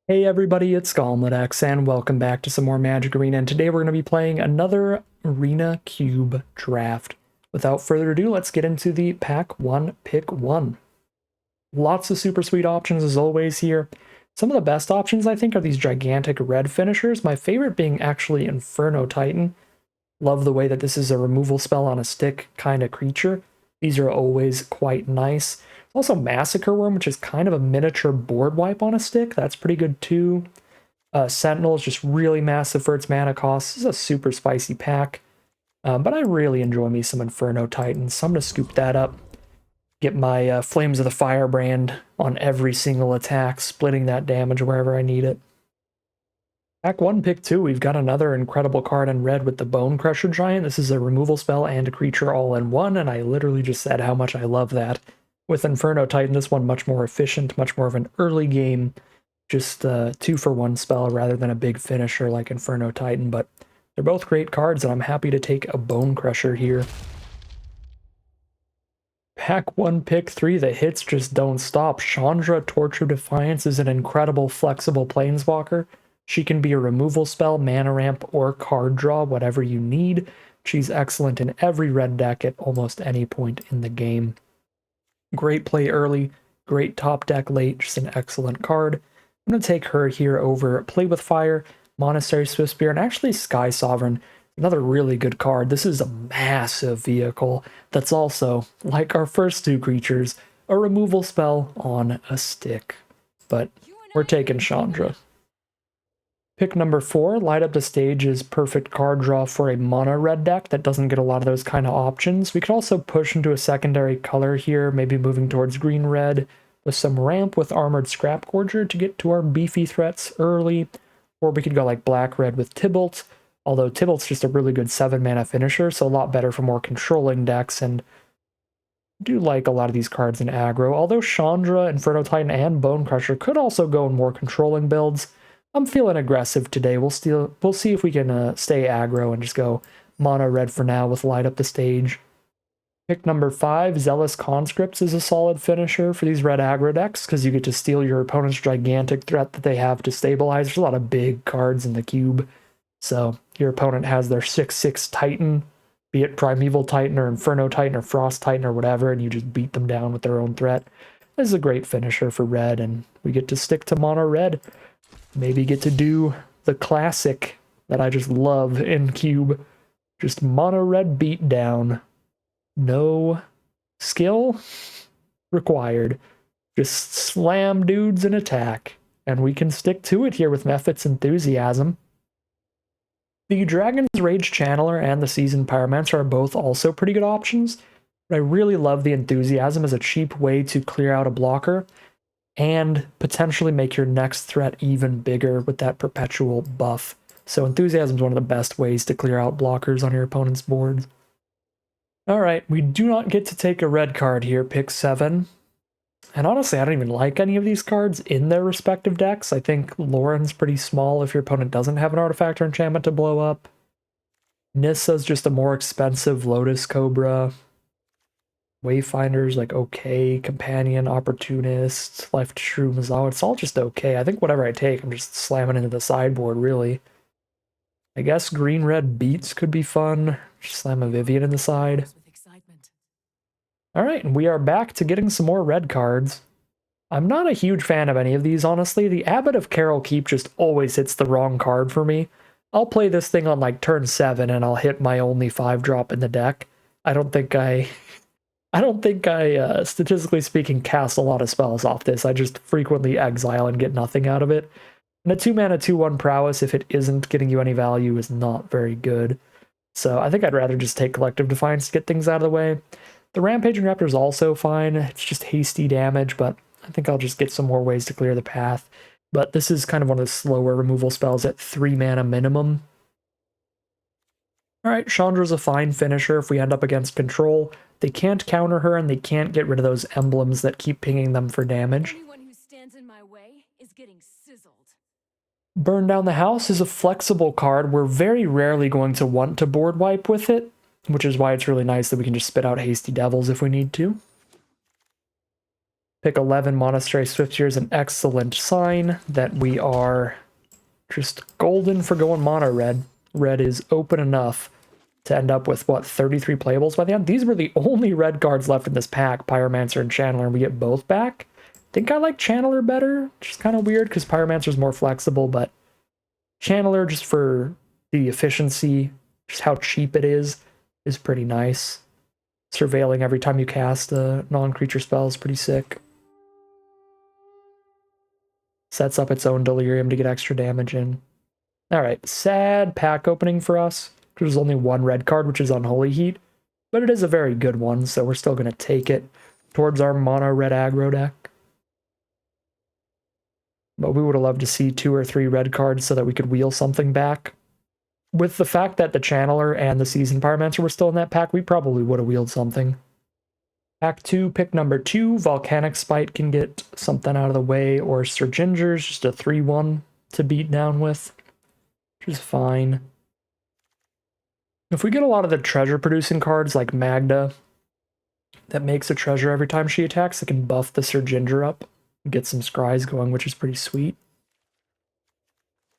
Hey everybody, it's GauntletX, and welcome back to some more Magic Arena, and today we're going to be playing another Arena Cube draft. Without further ado, let's get into the Pack 1, Pick 1. Lots of super sweet options as always here. Some of the best options, I think, are these gigantic red finishers, my favorite being actually Inferno Titan. Love the way that this is a removal spell on a stick kind of creature. These are always quite nice. Also Massacre Worm, which is kind of a miniature board wipe on a stick. That's pretty good too. Sentinel is just really massive for its mana cost. This is a super spicy pack. But I really enjoy me some Inferno Titans, so I'm going to scoop that up. Get my Flames of the Firebrand on every single attack, splitting that damage wherever I need it. Pack 1, Pick 2, we've got another incredible card in red with the Bone Crusher Giant. This is a removal spell and a creature all in one, and I literally just said how much I love that. With Inferno Titan, this one much more efficient, much more of an early game, just 2-for-1 spell rather than a big finisher like Inferno Titan, but they're both great cards, and I'm happy to take a Bone Crusher here. Pack 1, Pick 3, the hits just don't stop. Chandra, Torch of Defiance, is an incredible flexible planeswalker. She can be a removal spell, mana ramp, or card draw, whatever you need. She's excellent in every red deck at almost any point in the game. Great play early, great top deck late, just an excellent card. I'm going to take her here over Play with Fire, Monastery Swiftspear, and actually Sky Sovereign. Another really good card. This is a massive vehicle that's also, like our first two creatures, a removal spell on a stick. But we're taking Chandra. Pick number 4, Light Up the Stage, is perfect card draw for a mono red deck that doesn't get a lot of those kind of options. We could also push into a secondary color here, maybe moving towards green-red with some ramp with Armored Scrap Gorger to get to our beefy threats early. Or we could go like black-red with Tybalt, although Tybalt's just a really good 7-mana finisher, so a lot better for more controlling decks, and I do like a lot of these cards in aggro. Although Chandra, Inferno Titan, and Bone Crusher could also go in more controlling builds, I'm feeling aggressive today. We'll see if we can stay aggro and just go mono red for now with Light Up the Stage. Pick number 5, Zealous Conscripts, is a solid finisher for these red aggro decks because you get to steal your opponent's gigantic threat that they have to stabilize. There's a lot of big cards in the cube, so your opponent has their 6/6 Titan, be it Primeval Titan or Inferno Titan or Frost Titan or whatever, and you just beat them down with their own threat. This is a great finisher for red, and we get to stick to mono red. Maybe get to do the classic that I just love in cube. Just mono red beatdown. No skill required. Just slam dudes and attack. And we can stick to it here with Mephit's Enthusiasm. The Dragon's Rage Channeler and the Seasoned Pyromancer are both also pretty good options, but I really love the Enthusiasm as a cheap way to clear out a blocker and potentially make your next threat even bigger with that perpetual buff. So Enthusiasm is one of the best ways to clear out blockers on your opponent's boards. Alright, we do not get to take a red card here, pick 7. And honestly, I don't even like any of these cards in their respective decks. I think Lauren's pretty small if your opponent doesn't have an artifact or enchantment to blow up. Nissa's just a more expensive Lotus Cobra. Wayfinder's like okay, Companion, Opportunist, Left Shrew, Mizawa, it's all just okay. I think whatever I take, I'm just slamming into the sideboard, really. I guess green-red Beats could be fun. Just slam a Vivian in the side. Alright, and we are back to getting some more red cards. I'm not a huge fan of any of these, honestly. The Abbot of Carol Keep just always hits the wrong card for me. I'll play this thing on like turn 7 and I'll hit my only 5-drop in the deck. I don't think I, statistically speaking, cast a lot of spells off this. I just frequently exile and get nothing out of it. And a 2-mana 2/1 prowess, if it isn't getting you any value, is not very good. So I think I'd rather just take Collective Defiance to get things out of the way. The Rampaging Raptor is also fine. It's just hasty damage, but I think I'll just get some more ways to clear the path. But this is kind of one of the slower removal spells at 3-mana minimum. Alright, Chandra's a fine finisher if we end up against control. They can't counter her, and they can't get rid of those emblems that keep pinging them for damage. Anyone who stands in my way is getting sizzled. Burn Down the House is a flexible card. We're very rarely going to want to board wipe with it, which is why it's really nice that we can just spit out Hasty Devils if we need to. Pick 11, Monastery Swifteer is an excellent sign that we are just golden for going mono red. Red is open enough to end up with, what, 33 playables by the end? These were the only red cards left in this pack, Pyromancer and Channeler, and we get both back. I think I like Channeler better, which is kind of weird because Pyromancer is more flexible, but Channeler, just for the efficiency, just how cheap it is pretty nice. Surveilling every time you cast a non-creature spell is pretty sick. Sets up its own Delirium to get extra damage in. Alright, sad pack opening for us. There's only one red card, which is Unholy Heat, but it is a very good one, so we're still going to take it towards our mono red aggro deck. But we would have loved to see 2 or 3 red cards so that we could wheel something back. With the fact that the Channeler and the Seasoned Pyromancer were still in that pack, we probably would have wheeled something. Pack 2, pick number 2, Volcanic Spite can get something out of the way, or Sir Ginger's just a 3-1 to beat down with, which is fine. If we get a lot of the treasure-producing cards like Magda, that makes a treasure every time she attacks, it can buff the Sir Ginger up and get some scries going, which is pretty sweet.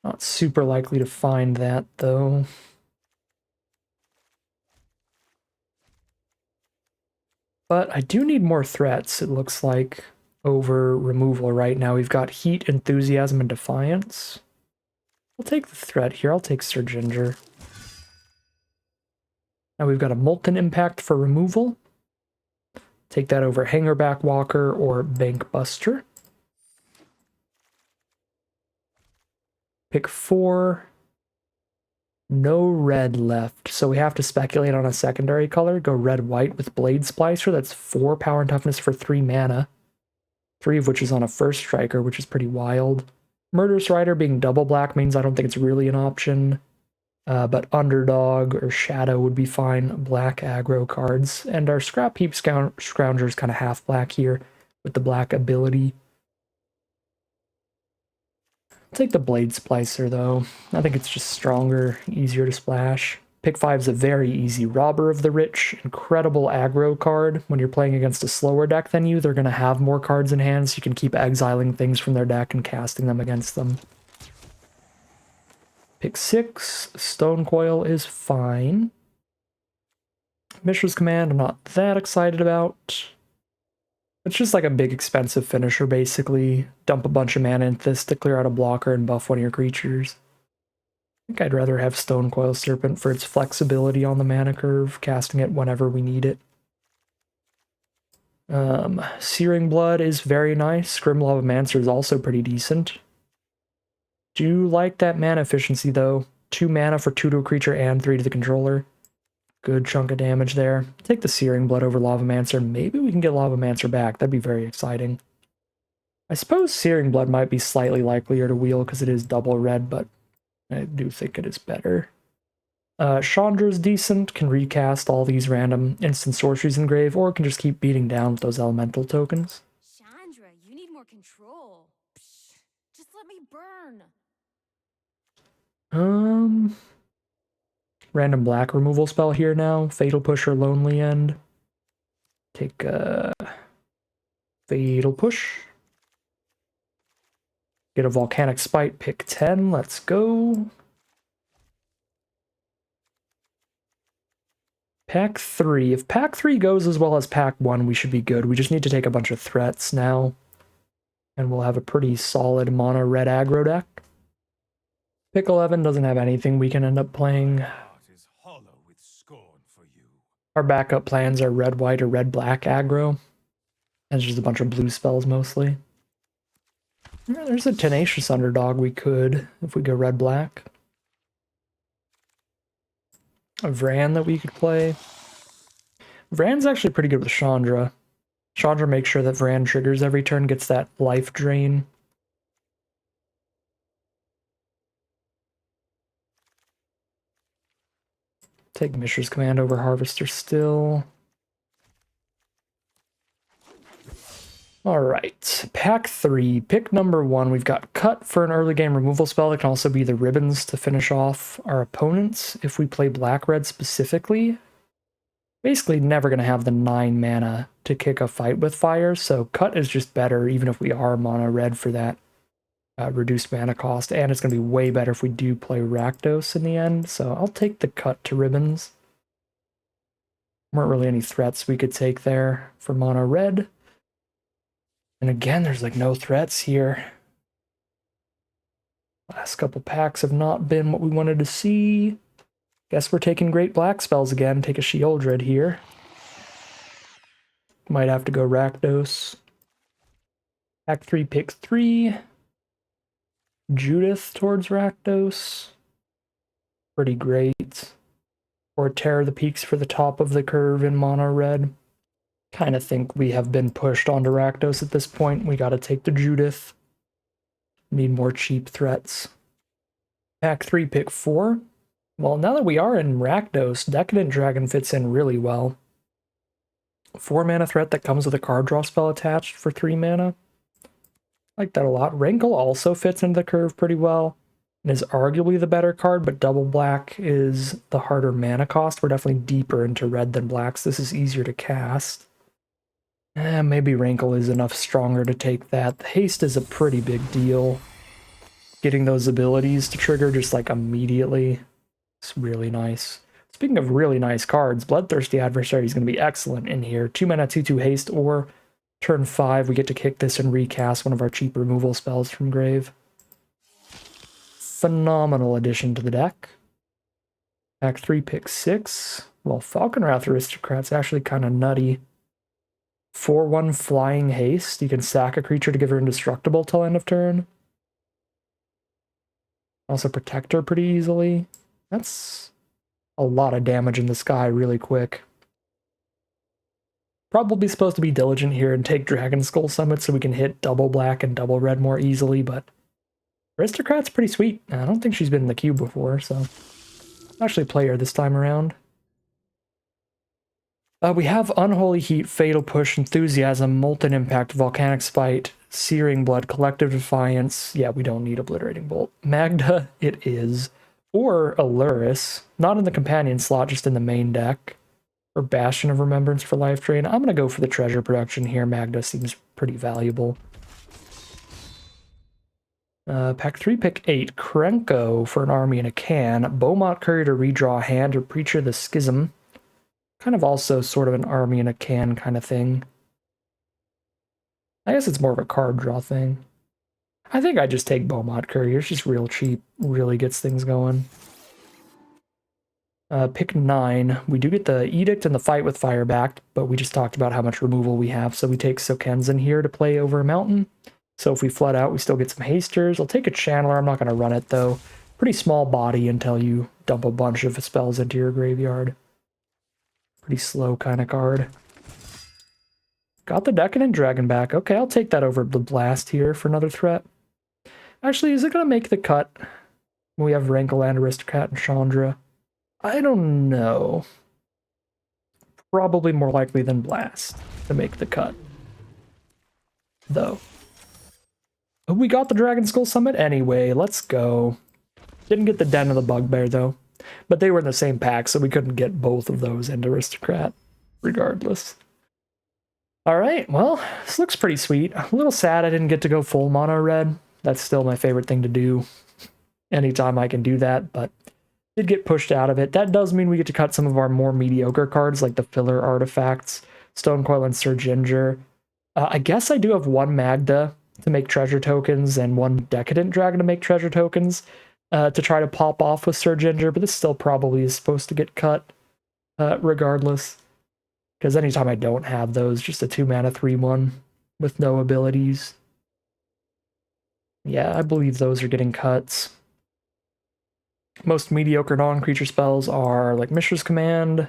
Not super likely to find that, though. But I do need more threats, it looks like, over removal right now. We've got Heat, Enthusiasm, and Defiance. I'll take the threat here. I'll take Sir Ginger. Now we've got a Molten Impact for removal. Take that over Hangerback Walker or Bank Buster. Pick 4. No red left, so we have to speculate on a secondary color. Go red-white with Blade Splicer. That's 4 power and toughness for 3 mana. 3 of which is on a first striker, which is pretty wild. Murderous Rider being double black means I don't think it's really an option. But Underdog or Shadow would be fine. Black aggro cards. And our Scrap Heap Scrounger is kind of half black here with the black ability. I'll take the Blade Splicer, though. I think it's just stronger, easier to splash. Pick 5 is a very easy Robber of the Rich. Incredible aggro card. When you're playing against a slower deck than you, they're going to have more cards in hand, so you can keep exiling things from their deck and casting them against them. Pick 6. Stone Coil is fine. Mishra's Command, I'm not that excited about. It's just like a big expensive finisher, basically. Dump a bunch of mana into this to clear out a blocker and buff one of your creatures. I think I'd rather have Stone Coil Serpent for its flexibility on the mana curve, casting it whenever we need it. Searing Blood is very nice. Grim Lavamancer is also pretty decent. Do like that mana efficiency, though. 2 mana for 2 to a creature and 3 to the controller. Good chunk of damage there. Take the Searing Blood over Lavamancer. Maybe we can get Lavamancer back. That'd be very exciting. I suppose Searing Blood might be slightly likelier to wheel because it is double red, but I do think it is better. Chandra's decent. Can recast all these random instant sorceries in grave, or can just keep beating down with those elemental tokens. Chandra, you need more control. Psh, just let me burn. Random black removal spell here now. Fatal Push or Lonely End. Take Fatal Push. Get a Volcanic Spite, pick 10. Let's go. Pack 3. If Pack 3 goes as well as Pack 1, we should be good. We just need to take a bunch of threats now. And we'll have a pretty solid mono red aggro deck. Pick 11 doesn't have anything we can end up playing. Our backup plans are red-white or red-black aggro. And it's just a bunch of blue spells mostly. There's a Tenacious Underdog we could, if we go red-black. A Vran that we could play. Vran's actually pretty good with Chandra. Chandra makes sure that Vran triggers every turn, gets that life drain. Take Mishra's Command over Harvester still. Alright, Pack 3. Pick number 1. We've got Cut for an early game removal spell. That can also be the Ribbons to finish off our opponents if we play black-red specifically. basically never going to have the 9 mana to kick a fight with fire, so cut is just better even if we are mono red for that reduced mana cost, and it's going to be way better if we do play Rakdos in the end, so I'll take the cut to ribbons. Weren't really any threats we could take there for mono red. And again, there's like no threats here. Last couple packs have not been what we wanted to see. Guess we're taking Great Black spells again. Take a Sheoldred here. Might have to go Rakdos. Pack 3, pick 3. Judith towards Rakdos. Pretty great. Or Terror the Peaks for the top of the curve in mono red. Kind of think we have been pushed onto Rakdos at this point. We gotta take the Judith. Need more cheap threats. Pack 3, pick 4. Well, now that we are in Rakdos, Decadent Dragon fits in really well. 4 mana threat that comes with a card draw spell attached for 3 mana. I like that a lot. Rankle also fits into the curve pretty well and is arguably the better card, but double black is the harder mana cost. We're definitely deeper into red than blacks. This is easier to cast. Maybe Rankle is enough stronger to take that. The haste is a pretty big deal. Getting those abilities to trigger just like immediately. It's really nice. Speaking of really nice cards, Bloodthirsty Adversary is going to be excellent in here. 2 mana, 2/2 haste, or turn 5, we get to kick this and recast one of our cheap removal spells from grave. Phenomenal addition to the deck. Pack 3, pick 6. Well, Falconwrath Aristocrat's actually kind of nutty. 4/1 flying haste. You can sack a creature to give her indestructible till end of turn. Also protect her pretty easily. That's a lot of damage in the sky really quick. Probably supposed to be diligent here and take Dragon Skull Summit so we can hit double black and double red more easily, but Aristocrat's pretty sweet. I don't think she's been in the queue before, so I'll actually play her this time around. We have Unholy Heat, Fatal Push, Enthusiasm, Molten Impact, Volcanic Spite, Searing Blood, Collective Defiance. Yeah, we don't need Obliterating Bolt. Magda, it is. Or Aluris, not in the companion slot, just in the main deck. Or Bastion of Remembrance for life drain. I'm going to go for the treasure production here. Magda seems pretty valuable. Pack 3, pick 8. Krenko for an army in a can. Beaumont Courier to redraw a hand, or Preacher the Schism. Kind of also sort of an army in a can kind of thing. I guess it's more of a card draw thing. I think I just take Beaumont Courier. It's just real cheap. Really gets things going. Pick 9. We do get the Edict and the Fight with Fire back, but we just talked about how much removal we have, so we take Sokenzen here to play over a mountain. So if we flood out, we still get some hasters. I'll take a Channeler. I'm not going to run it, though. Pretty small body until you dump a bunch of spells into your graveyard. Pretty slow kind of card. Got the Decadent Dragon back. Okay, I'll take that over the Blast here for another threat. Actually, is it going to make the cut? We have Rankle and Aristocrat and Chandra. I don't know. Probably more likely than Blast to make the cut. Though. We got the Dragon Skull Summit anyway. Let's go. Didn't get the Den of the Bugbear, though. But they were in the same pack, so we couldn't get both of those into Aristocrat, regardless. Alright, well, this looks pretty sweet. A little sad I didn't get to go full mono red. That's still my favorite thing to do. Anytime I can do that, but did get pushed out of it. That does mean we get to cut some of our more mediocre cards, like the filler artifacts, Stonecoil and Sir Ginger. I guess I do have 1 Magda to make treasure tokens and 1 Decadent Dragon to make treasure tokens to try to pop off with Sir Ginger, but this still probably is supposed to get cut regardless. Because anytime I don't have those, just a 2 mana 3/1 with no abilities. Yeah, I believe those are getting cuts. Most mediocre non-creature spells are like Mishra's Command.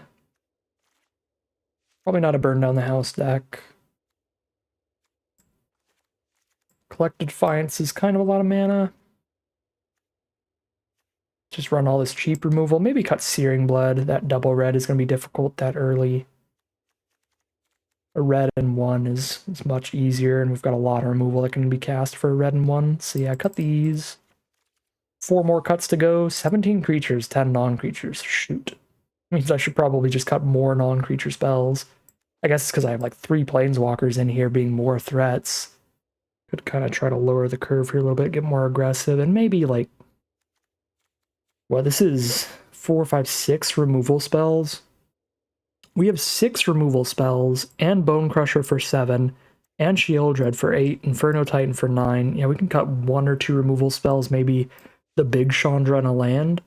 Probably not a Burn Down the House deck. Collected Defiance is kind of a lot of mana. Just run all this cheap removal. Maybe cut Searing Blood. That double red is going to be difficult that early. A red and 1 is much easier, and we've got a lot of removal that can be cast for a red and 1. So yeah, cut these. 4 more cuts to go. 17 creatures, 10 non-creatures. Shoot. Means I should probably just cut more non-creature spells. I guess it's because I have like 3 planeswalkers in here being more threats. Could kind of try to lower the curve here a little bit, get more aggressive, and maybe like... Well, this is 4, 5, 6 removal spells. We have 6 removal spells, and Bone Crusher for 7, and Sheoldred for 8, Inferno Titan for 9. Yeah, we can cut 1 or 2 removal spells, maybe the big Chandra and a land.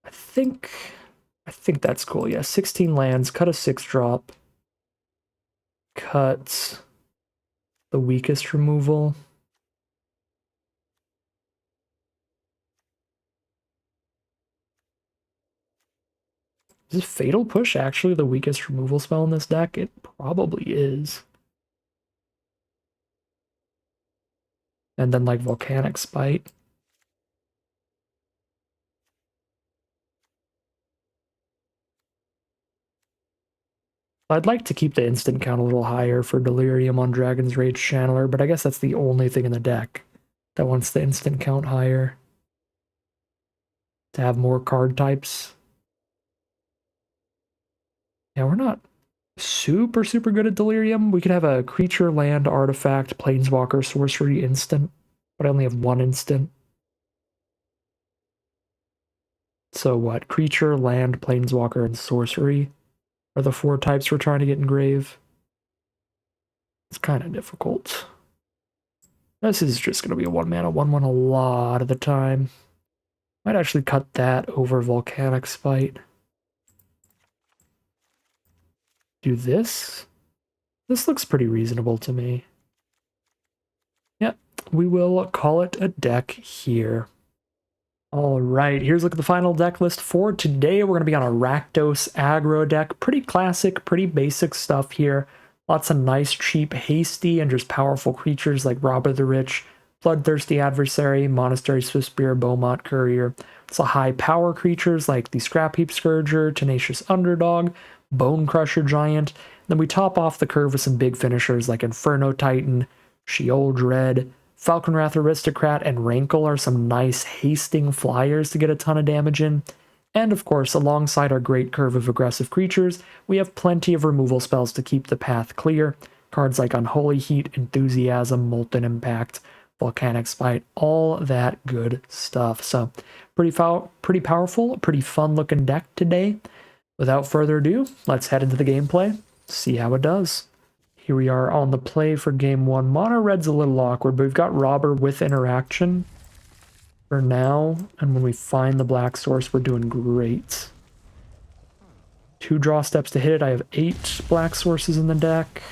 I think that's cool. Yeah, 16 lands, cut a 6-drop. Cut the weakest removal. Is Fatal Push actually the weakest removal spell in this deck? It probably is. And then like Volcanic Spite. I'd like to keep the instant count a little higher for Delirium on Dragon's Rage Channeler, but I guess that's the only thing in the deck that wants the instant count higher. To have more card types. Yeah, we're not super good at Delirium. We could have a creature, land, artifact, planeswalker, sorcery, instant, but I only have 1 instant. So what? Creature, land, planeswalker, and sorcery are the 4 types we're trying to get engrave. It's kind of difficult. This is just going to be a 1-mana 1/1 a lot of the time. Might actually cut that over Volcanic Spite. Do this? This looks pretty reasonable to me. Yep, we will call it a deck here. All right, here's a look at the final deck list for today. We're going to be on a Rakdos aggro deck. Pretty classic, pretty basic stuff here. Lots of nice, cheap, hasty, and just powerful creatures like Robber the Rich, Bloodthirsty Adversary, Monastery Swiftspear, Beaumont Courier. So high power creatures like the Scrap Heap Scourger, Tenacious Underdog, Bone Crusher Giant. Then we top off the curve with some big finishers like Inferno Titan, Sheoldred, Falconwrath Aristocrat, and Rankle are some nice hasting flyers to get a ton of damage in. And of course, alongside our great curve of aggressive creatures, we have plenty of removal spells to keep the path clear. Cards like Unholy Heat, Enthusiasm, Molten Impact, Volcanic Spite, all that good stuff. So, pretty powerful, pretty fun looking deck today. Without further ado, let's head into the gameplay, see how it does. Here we are on the play for game 1. Mono red's a little awkward, but we've got Robber with interaction for now, and when we find the black source, we're doing great. 2 draw steps to hit it. I have 8 black sources in the deck,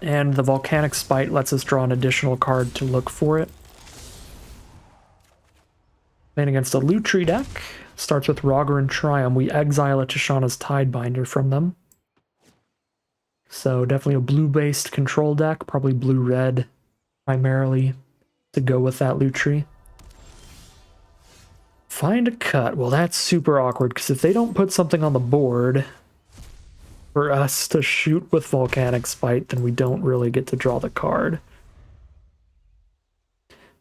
and the Volcanic Spite lets us draw an additional card to look for it. Playing against a Lutri deck. Starts with Roger and Triumph. We exile a Tishana's Tidebinder from them. So definitely a blue-based control deck, probably blue-red primarily to go with that Lutri. Find a cut. Well, that's super awkward, because if they don't put something on the board for us to shoot with Volcanic Spite, then we don't really get to draw the card.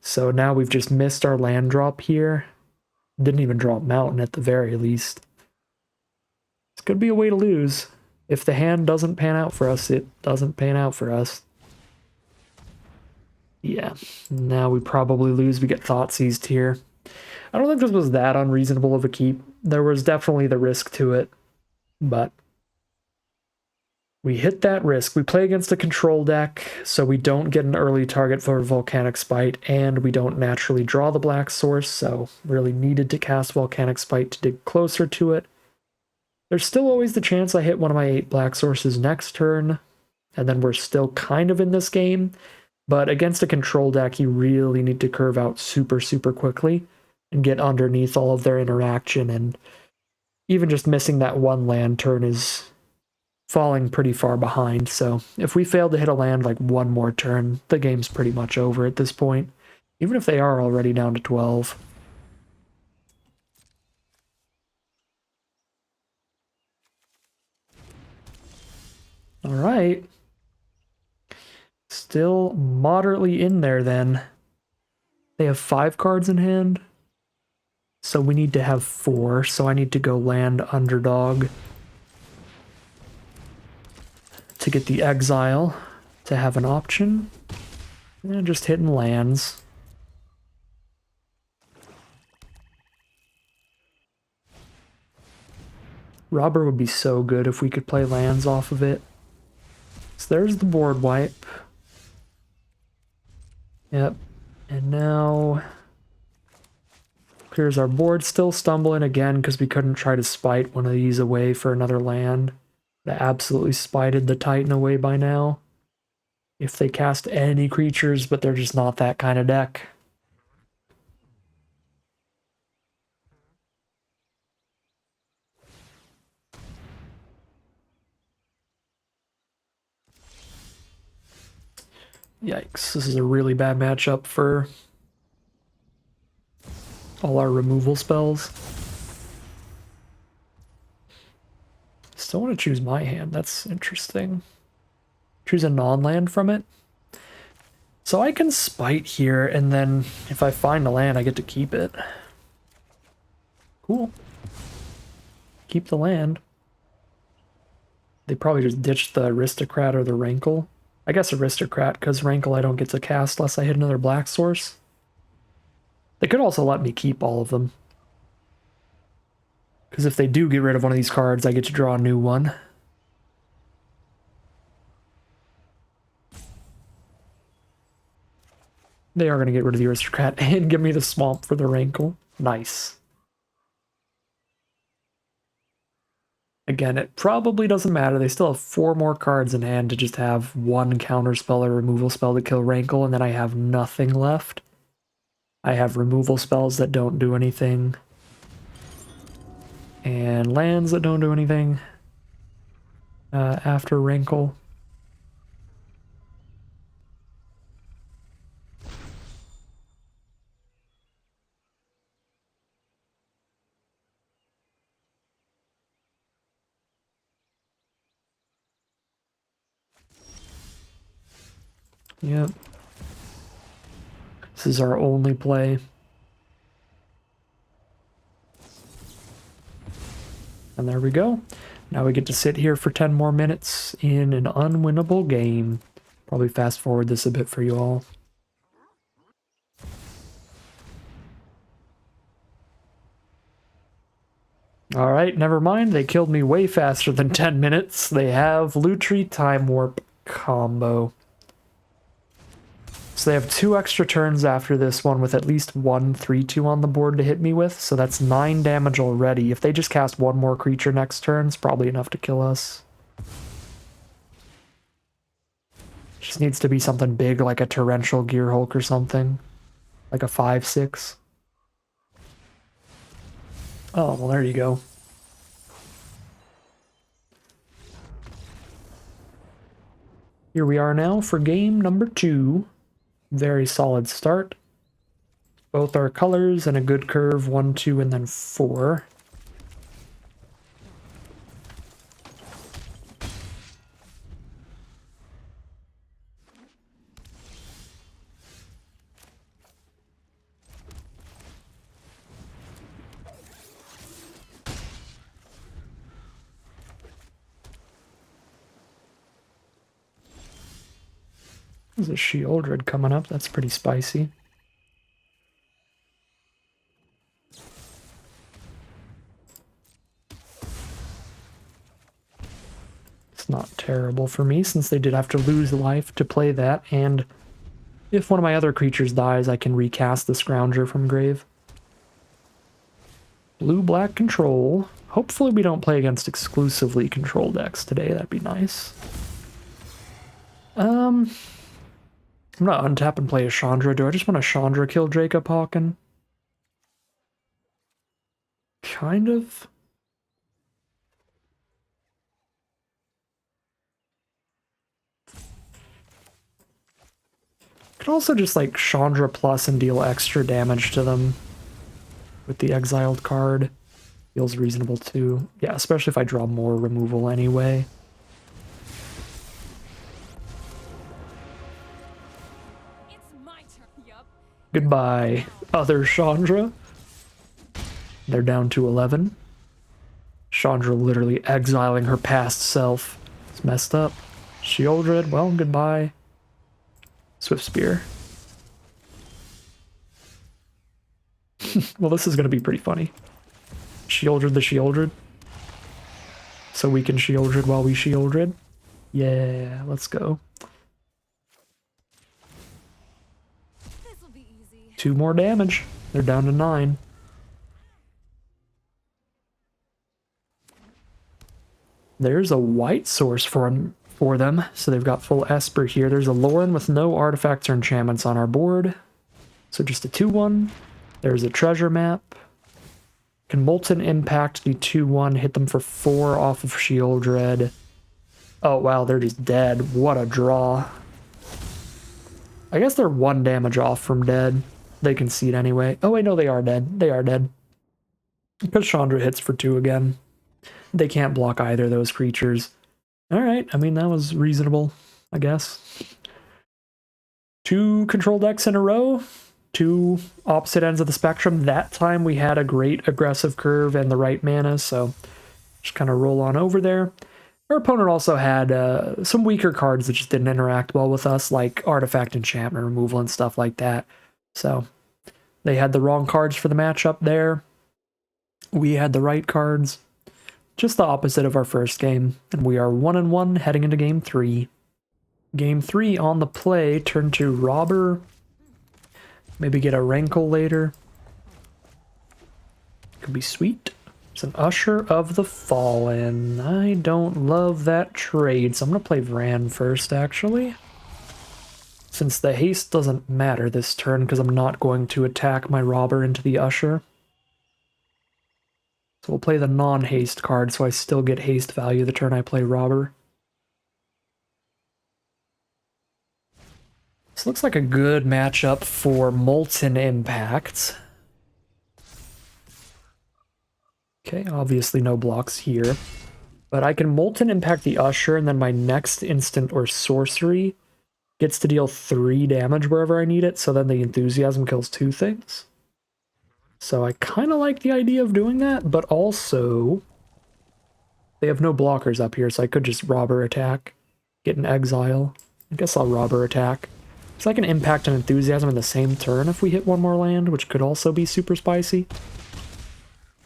So now we've just missed our land drop here. Didn't even draw a mountain at the very least. This could be a way to lose. If the hand doesn't pan out for us, it doesn't pan out for us. Yeah, now we probably lose. We get Thoughtseized here. I don't think this was that unreasonable of a keep. There was definitely the risk to it, but we hit that risk. We play against a control deck, so we don't get an early target for Volcanic Spite, and we don't naturally draw the black source, so really needed to cast Volcanic Spite to dig closer to it. There's still always the chance I hit one of my 8 black sources next turn, and then we're still kind of in this game, but against a control deck, you really need to curve out super quickly and get underneath all of their interaction, and even just missing that 1 land turn is falling pretty far behind, so if we fail to hit a land like 1 more turn, the game's pretty much over at this point, even if they are already down to 12. Alright. Still moderately in there then. They have 5 cards in hand. So we need to have 4, so I need to go land underdog to get the exile to have an option. And just hitting lands. Robber would be so good if we could play lands off of it. So there's the board wipe. Yep. And now clears our board. Still stumbling again because we couldn't try to spite one of these away for another land. I absolutely spited the Titan away by now. If they cast any creatures, but they're just not that kind of deck. Yikes, this is a really bad matchup for all our removal spells. Still want to choose my hand, that's interesting. Choose a non-land from it. So I can spite here, and then if I find a land, I get to keep it. Cool. Keep the land. They probably just ditched the Aristocrat or the Rankle. I guess Aristocrat, because Rankle I don't get to cast unless I hit another black source. They could also let me keep all of them. Because if they do get rid of one of these cards, I get to draw a new one. They are going to get rid of the Aristocrat and give me the Swamp for the Rankle. Nice. Again, it probably doesn't matter. They still have 4 more cards in hand to just have 1 counterspell or removal spell to kill Rankle, and then I have nothing left. I have removal spells that don't do anything. And lands that don't do anything after Rankle. Yep. This is our only play. And there we go. Now we get to sit here for 10 more minutes in an unwinnable game. Probably fast forward this a bit for you all. Alright, never mind. They killed me way faster than 10 minutes. They have Lutri Time Warp combo. So they have 2 extra turns after this one with at least 1 3/2 on the board to hit me with, so that's 9 damage already. If they just cast 1 more creature next turn, it's probably enough to kill us. Just needs to be something big like a Torrential Gearhulk or something. Like a 5/6. Oh, well there you go. Here we are now for game number 2. Very solid start. Both our colors and a good curve, 1, 2, and then 4. There's a Sheoldred coming up, that's pretty spicy. It's not terrible for me, since they did have to lose life to play that, and if one of my other creatures dies, I can recast the Scrounger from grave. Blue-black control. Hopefully we don't play against exclusively control decks today, that'd be nice. I'm gonna untap and play a Chandra. Do I just want to Chandra kill Jacob Hawken? Kind of. Could also just like Chandra plus and deal extra damage to them with the exiled card. Feels reasonable too. Yeah, especially if I draw more removal anyway. Goodbye, other Chandra. They're down to 11. Chandra literally exiling her past self. It's messed up. Shieldred, well, goodbye. Swift Spear. Well, this is going to be pretty funny. Shieldred the Shieldred. So we can Shieldred while we Shieldred. Yeah, let's go. This'll be easy. 2 more damage. They're down to 9. There's a white source for them, so they've got full Esper here. There's a Lauren with no artifacts or enchantments on our board. So just a 2-1. There's a treasure map. Can Molten Impact the 2-1, hit them for 4 off of Shieldred. Oh wow, they're just dead. What a draw. I guess they're 1 damage off from dead. They concede anyway. Oh wait, no, they are dead. They are dead. Because Chandra hits for 2 again. They can't block either of those creatures. Alright, I mean, that was reasonable, I guess. 2 control decks in a row. 2 opposite ends of the spectrum. That time we had a great aggressive curve and the right mana, so just kind of roll on over there. Our opponent also had some weaker cards that just didn't interact well with us, like artifact enchantment removal and stuff like that. So they had the wrong cards for the matchup there. We had the right cards. Just the opposite of our first game, and we are 1-1 heading into game 3. Game 3 on the play, turn to Robber. Maybe get a Rankle later. Could be sweet. It's an Usher of the Fallen. I don't love that trade, so I'm going to play Vran first, actually. Since the haste doesn't matter this turn, because I'm not going to attack my Robber into the Usher. So we'll play the non-haste card, so I still get haste value the turn I play Robber. This looks like a good matchup for Molten Impact. Okay, obviously no blocks here. But I can Molten Impact the Usher, and then my next instant or sorcery gets to deal 3 damage wherever I need it, so then the Enthusiasm kills 2 things. So I kind of like the idea of doing that, but also they have no blockers up here, so I could just Robber attack, get an Exile. I guess I'll Robber attack. So I can impact an Enthusiasm in the same turn if we hit 1 more land, which could also be super spicy.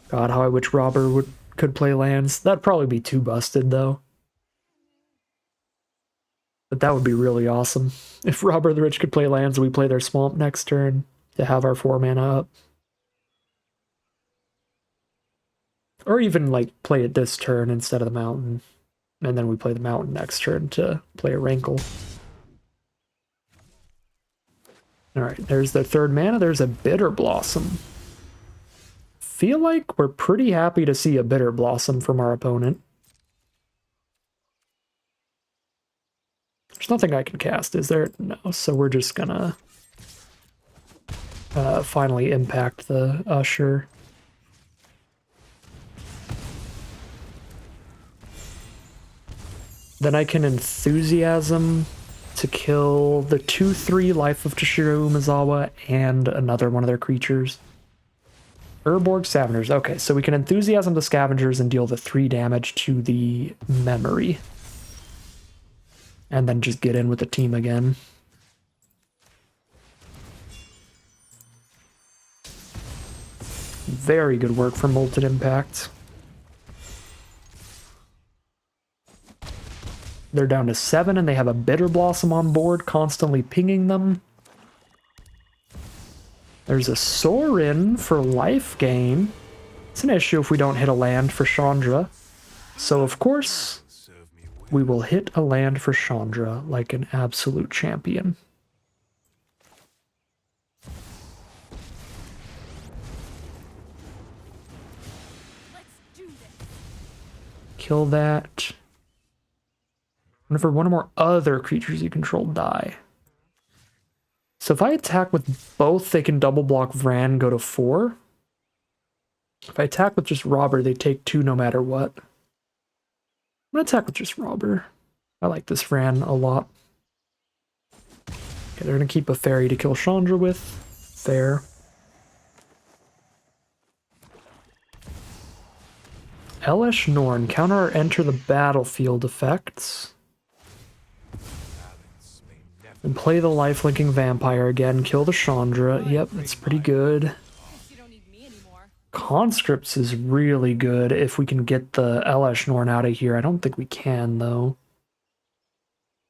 God, how I wish Robber could play lands. That'd probably be too busted, though. But that would be really awesome. If Robber the Rich could play lands and we play their Swamp next turn to have our 4 mana up. Or even, like, play it this turn instead of the Mountain. And then we play the Mountain next turn to play a Rankle. Alright, there's the 3rd mana. There's a Bitter Blossom. Feel like we're pretty happy to see a Bitter Blossom from our opponent. There's nothing I can cast, is there? No, so we're just gonna finally impact the Usher. Then I can Enthusiasm to kill the 2/3 life of Toshiro Umezawa and another one of their creatures. Urborg Scavengers. Okay, so we can Enthusiasm the Scavengers and deal the 3 damage to the Memory. And then just get in with the team again. Very good work from Molten Impact. They're down to 7, and they have a Bitter Blossom on board, constantly pinging them. There's a Sorin for life gain. It's an issue if we don't hit a land for Chandra. So, of course, we will hit a land for Chandra like an absolute champion. Let's do this. Kill that. Whenever one or more other creatures you control die. So if I attack with both, they can double block Vran, go to 4. If I attack with just Robber, they take 2 no matter what. I'm gonna attack with just Robber. I like this Vran a lot. Okay, they're gonna keep a fairy to kill Chandra with. Fair. Elesh Norn, counter or enter the battlefield effects. And play the lifelinking vampire again, kill the Chandra. Yep, that's pretty good. Guess you don't need me anymore. Conscripts is really good if we can get the Elesh Norn out of here. I don't think we can, though.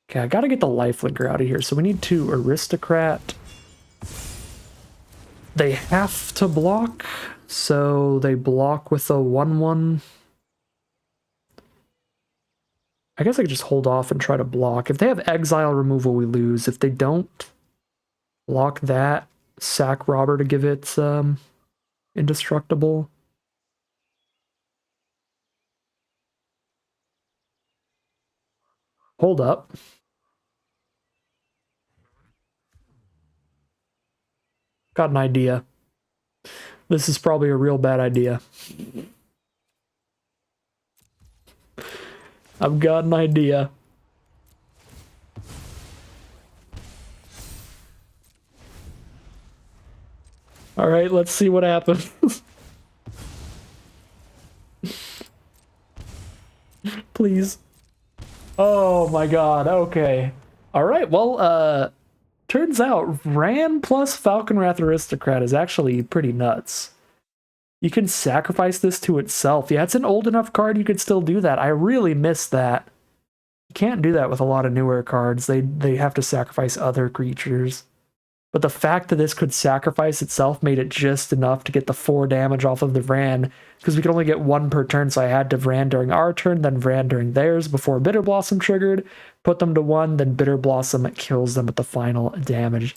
Okay, I gotta get the lifelinker out of here, so we need to aristocrat. They have to block, so they block with a 1/1. I guess I could just hold off and try to block. If they have exile removal, we lose. If they don't, block that, sack Robber to give it indestructible. Hold up. Got an idea. This is probably a real bad idea. I've got an idea. All right, let's see what happens. Please. Oh my god, okay. All right, well, turns out Ran plus Falconwrath Aristocrat is actually pretty nuts. You can sacrifice this to itself. Yeah, it's an old enough card you could still do that. I really miss that. You can't do that with a lot of newer cards. They have to sacrifice other creatures. But the fact that this could sacrifice itself made it just enough to get the 4 damage off of the Vran, because we could only get 1 per turn, so I had to Vran during our turn, then Vran during theirs before Bitter Blossom triggered, put them to 1, then Bitter Blossom kills them at the final damage.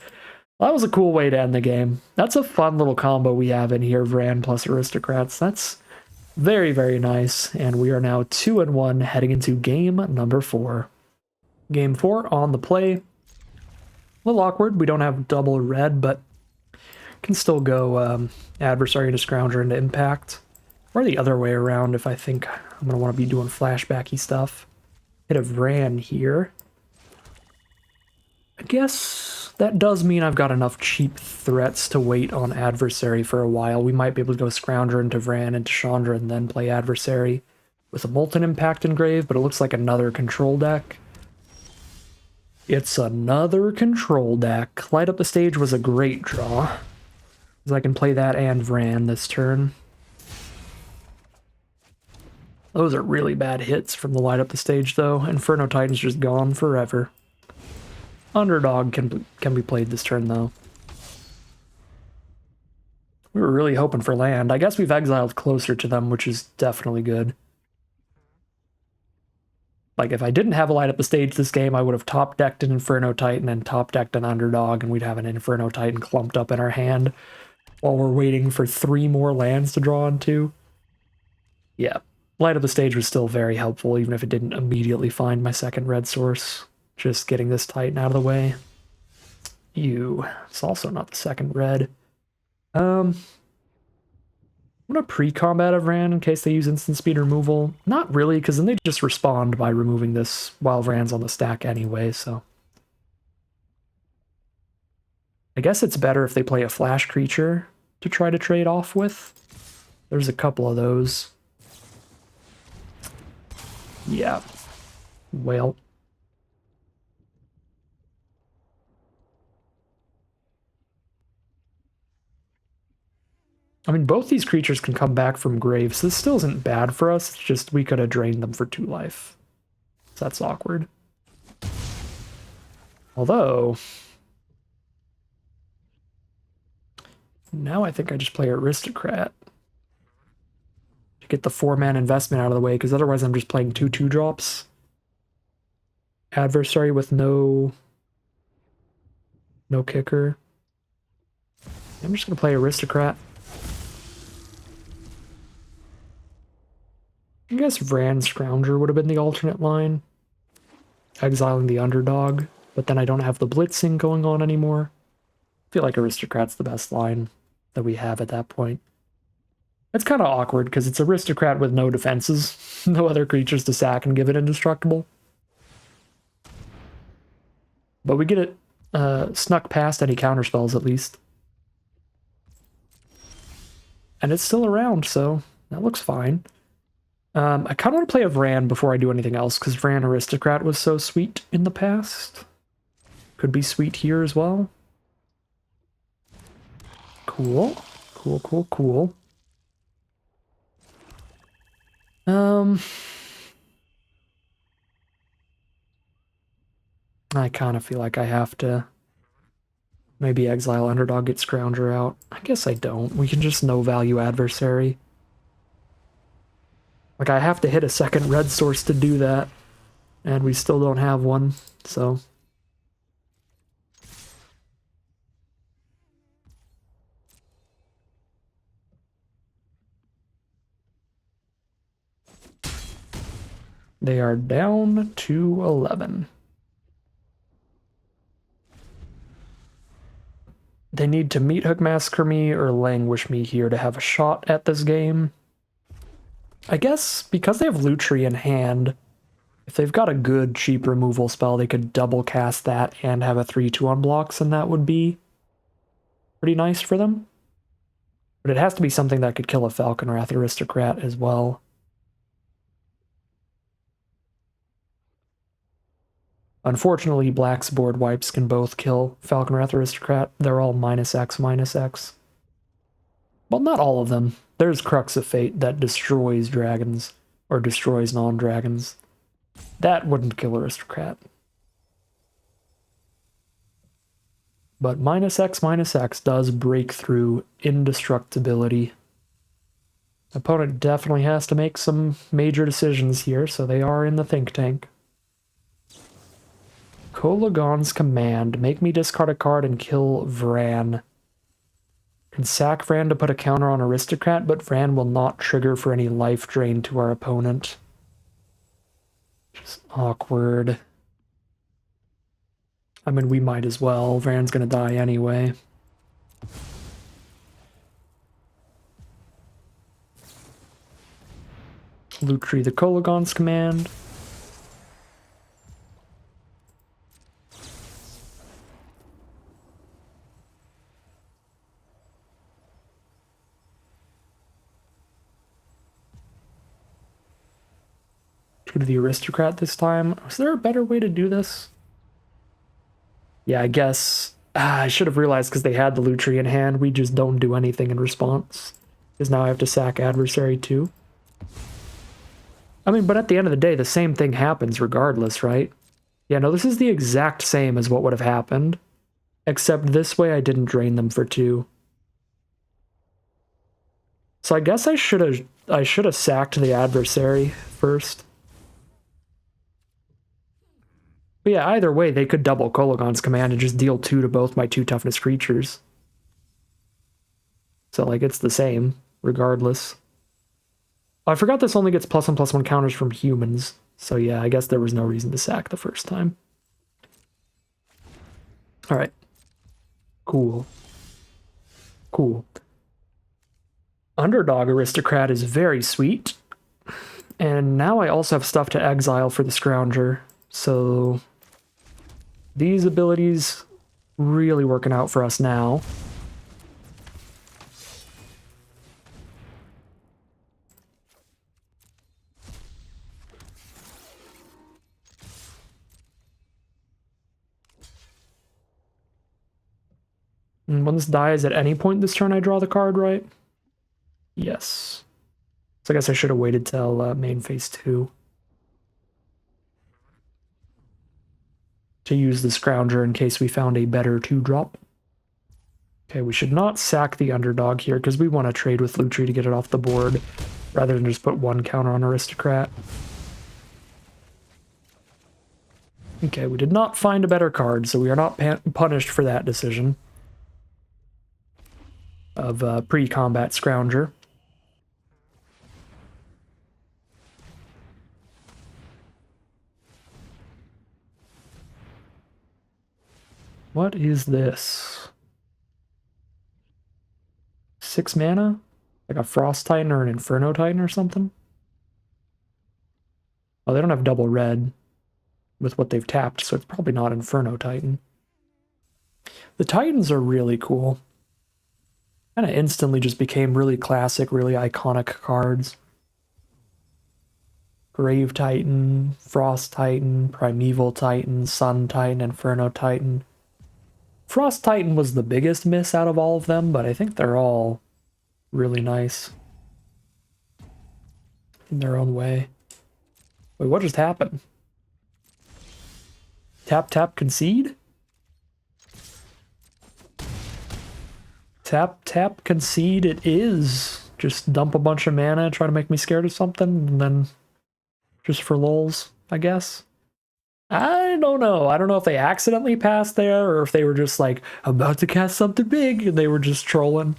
Well, that was a cool way to end the game. That's a fun little combo we have in here, Vran plus Aristocrats. That's very, very nice, and we are now 2-1 heading into game number 4. Game 4 on the play. A little awkward, we don't have double red, but can still go adversary into Scrounger into impact. Or the other way around if I think I'm going to want to be doing flashbacky stuff. Hit a Vran here. I guess that does mean I've got enough cheap threats to wait on adversary for a while. We might be able to go Scrounger into Vran into Chandra and then play adversary with a Molten Impact Engrave, but it looks like another control deck. It's another control deck. Light Up the Stage was a great draw, because I can play that and Vran this turn. Those are really bad hits from the Light Up the Stage, though. Inferno Titan's just gone forever. Underdog can be played this turn, though. We were really hoping for land. I guess we've exiled closer to them, which is definitely good. Like, if I didn't have a Light Up the Stage this game, I would have top-decked an Inferno Titan and top-decked an Underdog, and we'd have an Inferno Titan clumped up in our hand while we're waiting for 3 more lands to draw into. Yeah, Light Up the Stage was still very helpful, even if it didn't immediately find my second red source. Just getting this Titan out of the way. It's also not the second red. I'm going to pre-combat a Vran in case they use instant speed removal. Not really, because then they just respond by removing this while Vran's on the stack anyway, so. I guess it's better if they play a flash creature to try to trade off with. There's a couple of those. Yeah. Well. I mean, both these creatures can come back from graves. So this still isn't bad for us. It's just we could have drained them for 2 life. So that's awkward. Although, now I think I just play Aristocrat to get the 4-man investment out of the way, because otherwise I'm just playing 2/2 drops. Adversary with no kicker. I'm just going to play Aristocrat. I guess Vran Scrounger would have been the alternate line. Exiling the Underdog, but then I don't have the blitzing going on anymore. I feel like Aristocrat's the best line that we have at that point. It's kind of awkward because it's Aristocrat with no defenses, no other creatures to sack and give it indestructible. But we get it snuck past any counterspells at least. And it's still around, so that looks fine. I kind of want to play a Vran before I do anything else, because Vran Aristocrat was so sweet in the past. Could be sweet here as well. Cool. Cool, cool, cool. I kind of feel like I have to maybe exile Underdog, get Scrounger out. I guess I don't. We can just no-value adversary. Like, I have to hit a second red source to do that, and we still don't have one, so... They are down to 11. They need to Meat Hook Massacre me or Languish me here to have a shot at this game. I guess because they have Lutri in hand, if they've got a good cheap removal spell, they could double cast that and have a 3-2 on blocks, and that would be pretty nice for them. But it has to be something that could kill a Falconwrath Aristocrat as well. Unfortunately, Black's board wipes can both kill Falconwrath Aristocrat. They're all -X. Well, not all of them. There's Crux of Fate that destroys dragons, or destroys non-dragons. That wouldn't kill Aristocrat. But -X does break through indestructibility. Opponent definitely has to make some major decisions here, so they are in the think tank. Kolagon's Command. Make me discard a card and kill Vran. Can sack Vran to put a counter on Aristocrat, but Vran will not trigger for any life drain to our opponent. Just awkward. I mean, we might as well. Vran's gonna die anyway. Lutri the Kolagon's Command. To the Aristocrat this time. Was there a better way to do this? Yeah, I guess. I should have realized because they had the Lutri in hand, we just don't do anything in response. Because now I have to sack Adversary too. I mean, but at the end of the day, the same thing happens regardless, right? Yeah, no, this is the exact same as what would have happened. Except this way I didn't drain them for 2. So I guess I should have sacked the Adversary first. But yeah, either way, they could double Kolagon's Command and just deal 2 to both my 2 toughness creatures. So, like, it's the same, regardless. Oh, I forgot this only gets +1/+1 counters from humans. So yeah, I guess there was no reason to sack the first time. Alright. Cool. Cool. Underdog Aristocrat is very sweet. And now I also have stuff to exile for the Scrounger. So these abilities really working out for us now. And when this dies at any point this turn, I draw the card, right? Yes. So I guess I should have waited till main phase 2. To use the Scrounger in case we found a better 2-drop. Okay, we should not sack the Underdog here because we want to trade with Lutri to get it off the board rather than just put 1 counter on Aristocrat. Okay, we did not find a better card, so we are not punished for that decision of pre-combat Scrounger. What is this? 6 mana? Like a Frost Titan or an Inferno Titan or something? Oh, they don't have double red with what they've tapped, so it's probably not Inferno Titan. The Titans are really cool. Kind of instantly just became really classic, really iconic cards. Grave Titan, Frost Titan, Primeval Titan, Sun Titan, Inferno Titan. Frost Titan was the biggest miss out of all of them, but I think they're all really nice in their own way. Wait, what just happened? Tap, tap, concede? Tap, tap, concede it is. Just dump a bunch of mana, try to make me scared of something, and then just for lulz, I guess. I don't know. I don't know if they accidentally passed there or if they were just like about to cast something big and they were just trolling.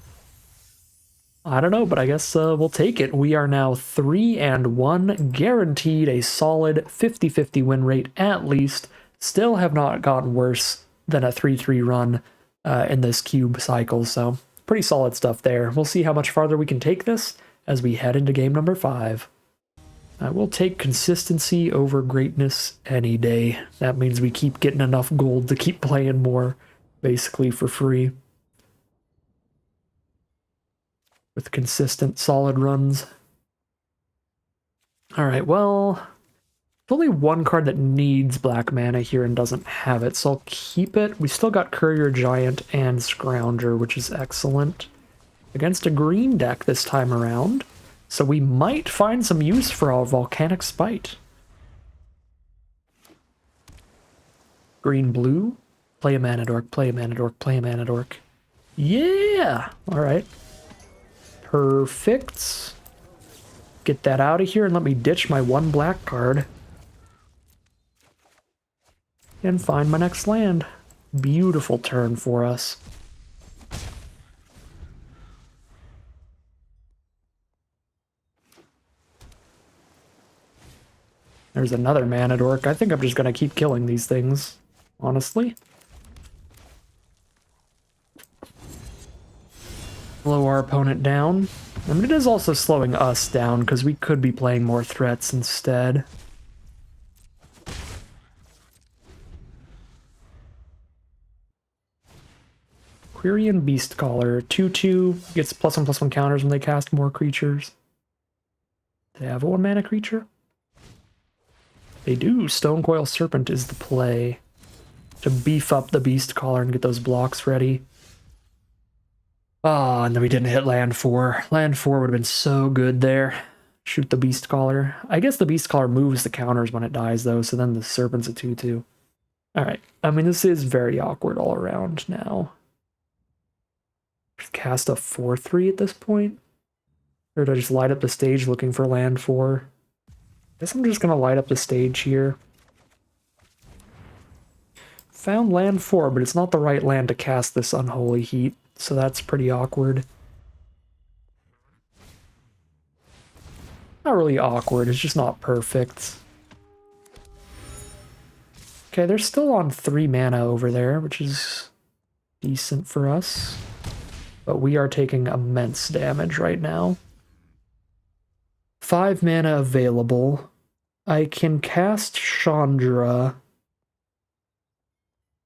I don't know, but I guess we'll take it. We are now 3-1, guaranteed a solid 50-50 win rate at least. Still have not gotten worse than a 3-3 run in this cube cycle, so pretty solid stuff there. We'll see how much farther we can take this as we head into game number 5. I will take consistency over greatness any day. That means we keep getting enough gold to keep playing more, basically for free. With consistent, solid runs. Alright, well, there's only one card that needs black mana here and doesn't have it, so I'll keep it. We still got Courier Giant and Scrounger, which is excellent. Against a green deck this time around. So we might find some use for our Volcanic Spite. Green-blue. Play a mana dork, play a mana dork, play a mana dork. Yeah! Alright. Perfect. Get that out of here and let me ditch my one black card. And find my next land. Beautiful turn for us. There's another mana dork. I think I'm just going to keep killing these things, honestly. Slow our opponent down. I mean, it is also slowing us down, because we could be playing more threats instead. Quirion Beastcaller. 2/2 gets +1/+1 counters when they cast more creatures. Do they have a 1-mana creature? They do. Stonecoil Serpent is the play to beef up the Beastcaller and get those blocks ready. Ah, and then we didn't hit land 4. Land 4 would have been so good there. Shoot the Beastcaller. I guess the Beastcaller moves the counters when it dies, though, so then the Serpent's a 2/2. Alright, I mean, this is very awkward all around now. Just cast a 4/3 at this point? Or do I just light up the stage looking for land 4? I guess I'm just going to light up the stage here. Found land 4, but it's not the right land to cast this Unholy Heat, so that's pretty awkward. Not really awkward, it's just not perfect. Okay, they're still on 3 mana over there, which is decent for us. But we are taking immense damage right now. 5 mana available. I can cast Chandra,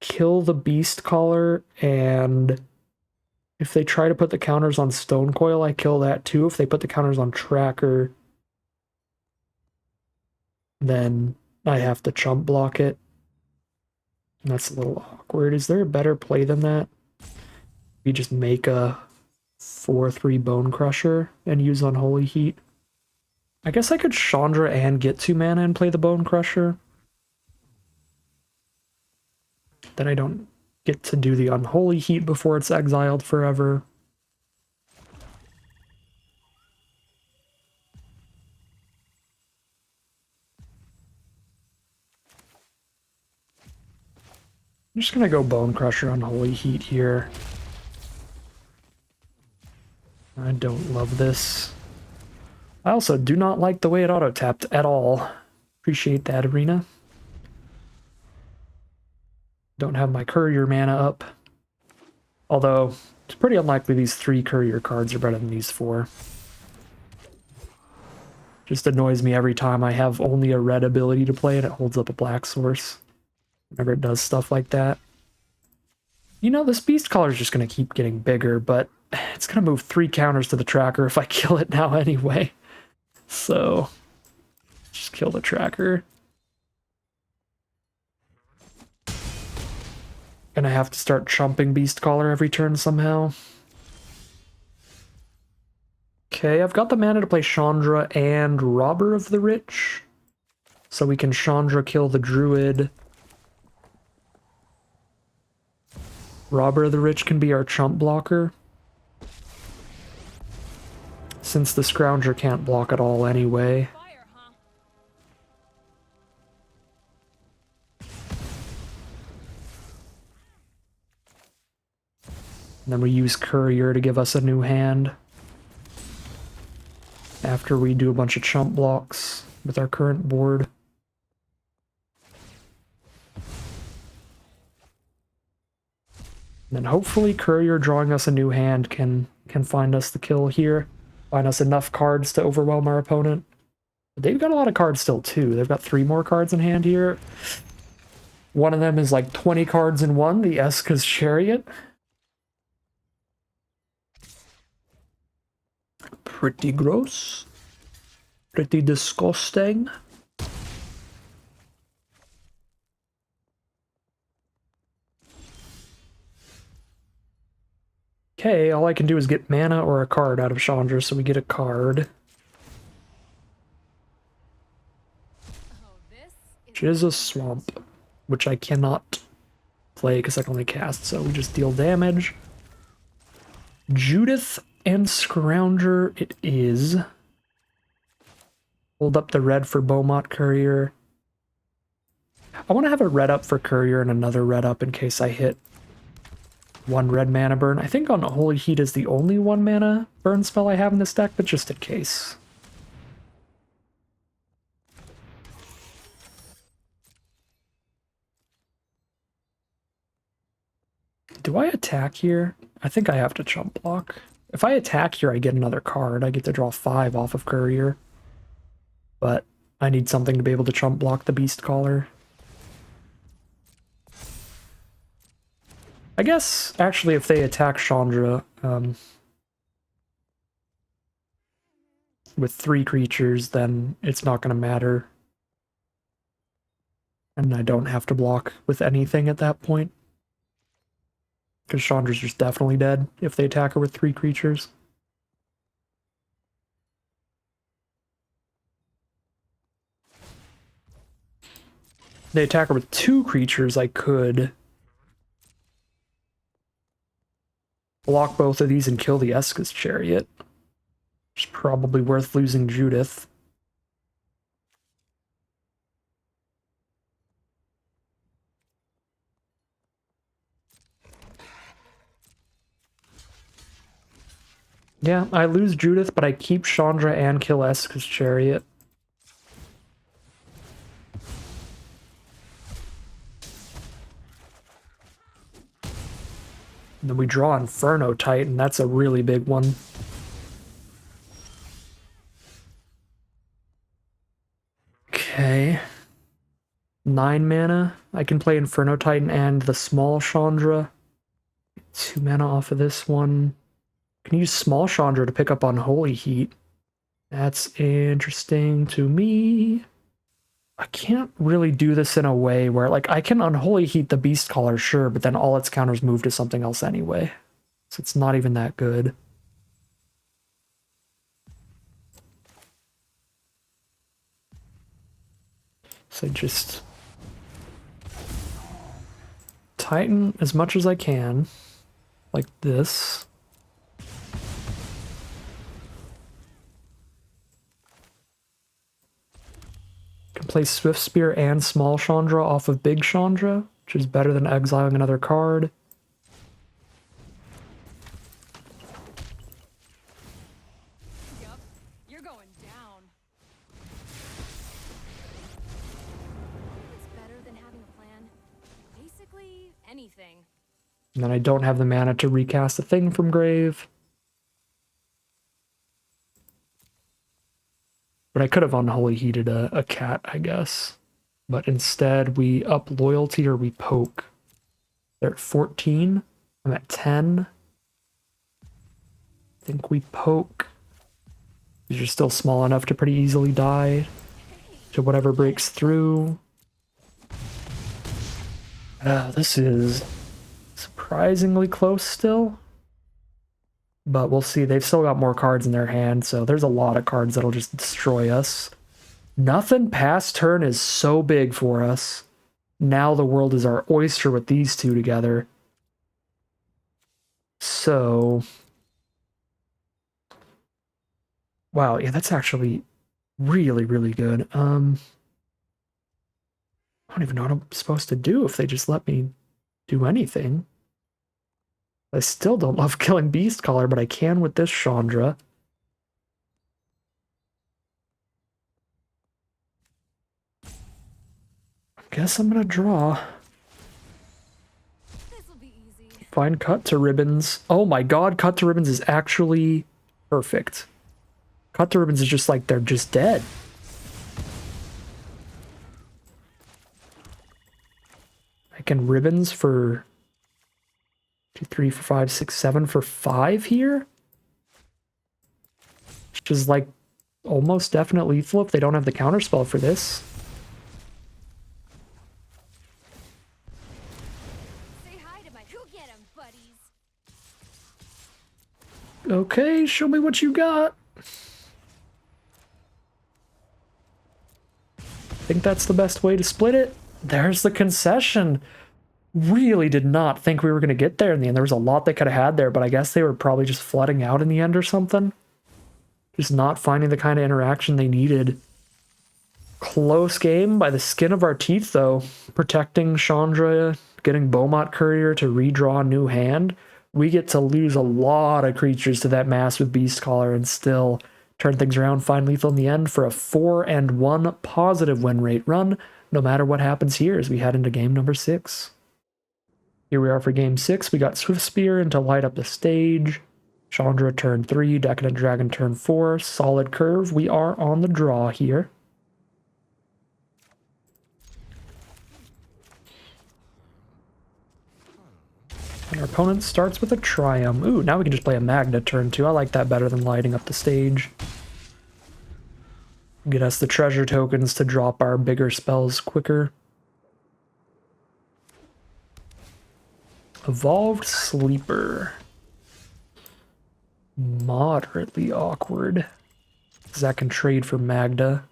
kill the Beastcaller, and if they try to put the counters on Stonecoil, I kill that too. If they put the counters on Tracker, then I have to chump block it. And that's a little awkward. Is there a better play than that? We just make a 4/3 Bone Crusher and use Unholy Heat. I guess I could Chandra and get 2 mana and play the Bone Crusher. Then I don't get to do the Unholy Heat before it's exiled forever. I'm just gonna go Bone Crusher Unholy Heat here. I don't love this. I also do not like the way it auto-tapped at all. Appreciate that, Arena. Don't have my Courier mana up. Although, it's pretty unlikely these 3 Courier cards are better than these 4. Just annoys me every time I have only a red ability to play and it holds up a black source. Whenever it does stuff like that. You know, this Beastcaller is just going to keep getting bigger, but it's going to move 3 counters to the Tracker if I kill it now anyway. So, it's Just kill the tracker. Gonna have to start chumping Beast Caller every turn somehow. Okay, I've got the mana to play Chandra and Robber of the Rich. So we can Chandra kill the Druid. Robber of the Rich can be our chump blocker. Since the Scrounger can't block at all anyway. Fire, huh? And then we use Courier to give us a new hand. After we do a bunch of chump blocks with our current board. And then hopefully Courier drawing us a new hand can find us the kill here. Find us enough cards to overwhelm our opponent. But they've got a lot of cards still too. They've got 3 more cards in hand here. One of them is like 20 cards in one, the Eska's Chariot. Pretty gross. Pretty disgusting. Okay, all I can do is get mana or a card out of Chandra, so we get a card. Oh, this Which is a Swamp, which I cannot play because I can only cast, so we just deal damage. Judith and Scrounger it is. Hold up the red for Beaumont Courier. I want to have a red up for Courier and another red up in case I hit 1 red mana burn. I think Unholy Heat is the only 1 mana burn spell I have in this deck, but just in case. Do I attack here? I think I have to chump block. If I attack here, I get another card. I get to draw 5 off of Courier. But I need something to be able to chump block the Beast Caller. I guess, actually, if they attack Chandra with 3 creatures, then it's not going to matter. And I don't have to block with anything at that point. Because Chandra's just definitely dead if they attack her with 3 creatures. If they attack her with 2 creatures, I could block both of these and kill the Eska's Chariot. It's probably worth losing Judith. Yeah, I lose Judith, but I keep Chandra and kill Eska's Chariot. And then we draw Inferno Titan. That's a really big one. Okay. 9 mana. I can play Inferno Titan and the small Chandra. 2 mana off of this one. Can use small Chandra to pick up Unholy Heat. That's interesting to me. I can't really do this in a way where, like, I can Unholy Heat the Beast Caller, sure, but then all its counters move to something else anyway. So it's not even that good. So just Titan as much as I can, like this. Can play Swift Spear and Small Chandra off of Big Chandra, which is better than exiling another card. Yup, you're going down. It's better than having a plan. Basically, anything. And then I don't have the mana to recast a thing from grave. But I could have Unholy Heated a cat, I guess. But instead, we up Loyalty or we poke. They're at 14. I'm at 10. I think we poke. Because you're still small enough to pretty easily die. Hey, to whatever breaks through. This is surprisingly close still. But we'll see. They've still got more cards in their hand, so there's a lot of cards that'll just destroy us. Nothing past turn is so big for us. Now the world is our oyster with these two together. So... wow, yeah, that's actually really, really good. I don't even know what I'm supposed to do if they just let me do anything. I still don't love killing Beast Caller, but I can with this Chandra. I guess I'm gonna draw. This'll be easy. Find Cut to Ribbons. Oh my god, Cut to Ribbons is actually perfect. Cut to Ribbons is just like, they're just dead. I can Ribbons for 2, 3, 4, 5, 6, 7 for 5 here? Which is like almost definite lethal if they don't have the counterspell for this. Say hi to my go get 'em, buddies. Okay, show me what you got. Think that's the best way to split it. There's the concession. Really did not think we were going to get there in the end. There was a lot they could have had there, but I guess they were probably just flooding out in the end or something. Just not finding the kind of interaction they needed. Close game by the skin of our teeth, though. Protecting Chandra, getting Beaumont Courier to redraw a new hand. We get to lose a lot of creatures to that mass with Beast Caller and still turn things around, find lethal in the end for a 4-1 positive win rate run, no matter what happens here as we head into game number 6. Here we are for game 6. We got Swift Spear in to light up the stage. Chandra turn 3, Decadent Dragon turn 4. Solid curve. We are on the draw here. And our opponent starts with a Triumph. Ooh, now we can just play a Magna turn 2. I like that better than lighting up the stage. Get us the treasure tokens to drop our bigger spells quicker. Evolved Sleeper. Moderately awkward. Because that can trade for Magda.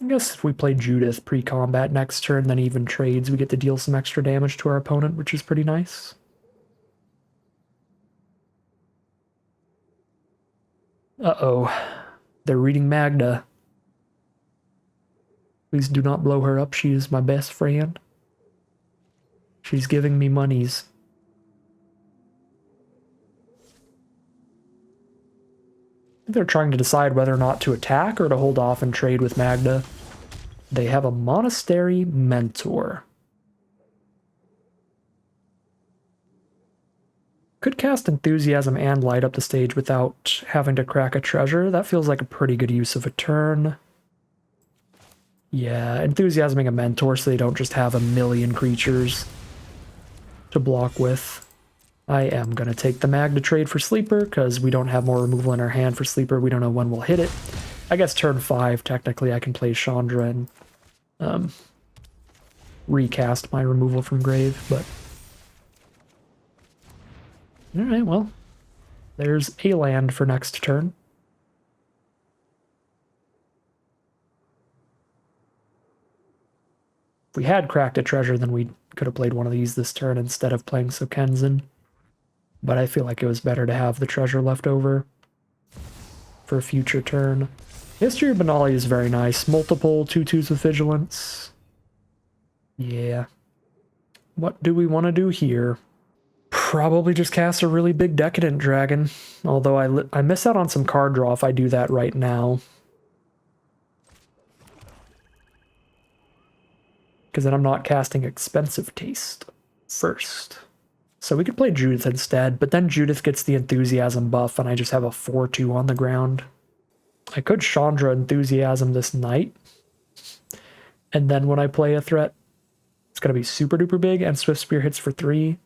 I guess if we play Judith pre-combat next turn, then even trades, we get to deal some extra damage to our opponent, which is pretty nice. Uh-oh. They're reading Magda. Please do not blow her up. She is my best friend. She's giving me monies. They're trying to decide whether or not to attack or to hold off and trade with Magda. They have a Monastery Mentor. Could cast Enthusiasm and light up the stage without having to crack a treasure. That feels like a pretty good use of a turn. Yeah, Enthusiasming a Mentor so they don't just have a million creatures to block with. I am going to take the Mag to trade for Sleeper, because we don't have more removal in our hand for Sleeper. We don't know when we'll hit it. I guess turn 5, technically, I can play Chandra and recast my removal from Grave, but... Alright, well, there's a land for next turn. If we had cracked a treasure, then we could have played one of these this turn instead of playing Sokenzen. But I feel like it was better to have the treasure left over for a future turn. History of Benali is very nice. Multiple 2/2s with Vigilance. Yeah. What do we want to do here? Probably just cast a really big Decadent Dragon. Although I miss out on some card draw if I do that right now. Because then I'm not casting Expensive Taste first. So we could play Judith instead, but then Judith gets the Enthusiasm buff and I just have a 4/2 on the ground. I could Chandra Enthusiasm this night. And then when I play a threat, it's going to be super duper big and Swift Spear hits for 3.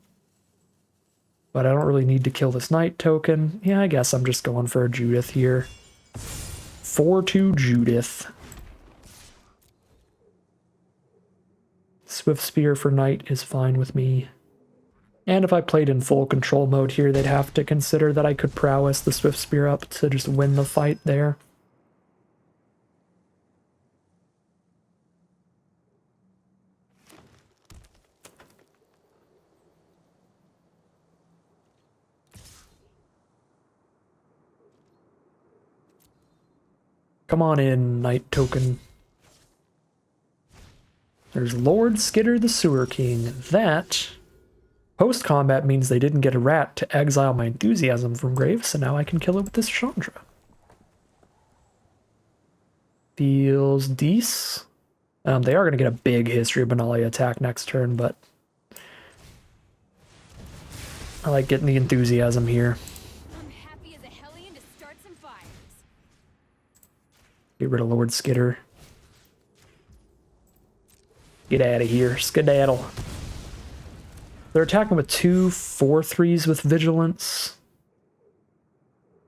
But I don't really need to kill this knight token. Yeah, I guess I'm just going for a Judith here. 4-2 Judith. Swift Spear for knight is fine with me. And if I played in full control mode here, they'd have to consider that I could prowess the Swift Spear up to just win the fight there. Come on in, knight token. There's Lord Skidder the Sewer King. That, post-combat, means they didn't get a rat to exile my enthusiasm from grave, so now I can kill it with this Chandra. Feels decent. They are going to get a big History of Benalia attack next turn, but I like getting the enthusiasm here. I'm happy as a hellion to start some fires. Get rid of Lord Skidder. Get out of here. Skedaddle. They're attacking with 2 4/3s with Vigilance.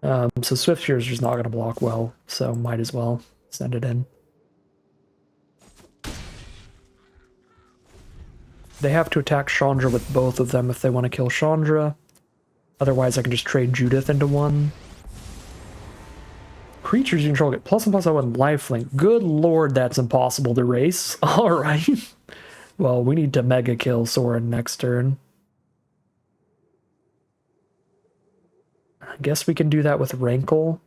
So Swift Spear is just not going to block well, so might as well send it in. They have to attack Chandra with both of them if they want to kill Chandra. Otherwise, I can just trade Judith into one. Creatures you control get +1/+1 lifelink. Good lord, that's impossible to race. Alright. Well, we need to mega kill Soren next turn. I guess we can do that with Rankle.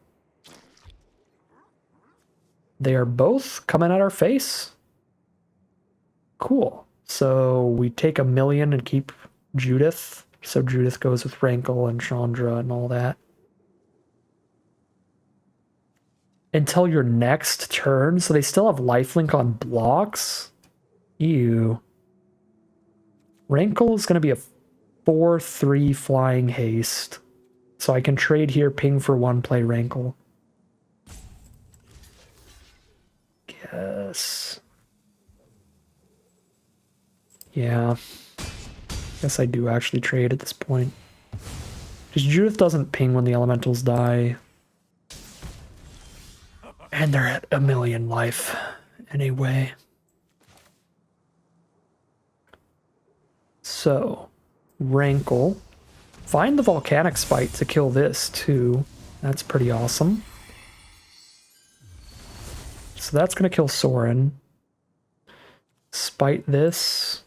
They are both coming at our face. Cool. So we take 1,000,000 and keep Judith. So Judith goes with Rankle and Chandra and all that. Until your next turn, so they still have lifelink on blocks. Ew. Rankle is going to be a 4/3 flying haste. So I can trade here, ping for 1, play Rankle. Guess. Yeah. Guess I do actually trade at this point. Because Judith doesn't ping when the elementals die. And they're at 1,000,000 life. Anyway. So, Rankle. Find the Volcanic Spite to kill this, too. That's pretty awesome. So that's going to kill Soren. Spite this.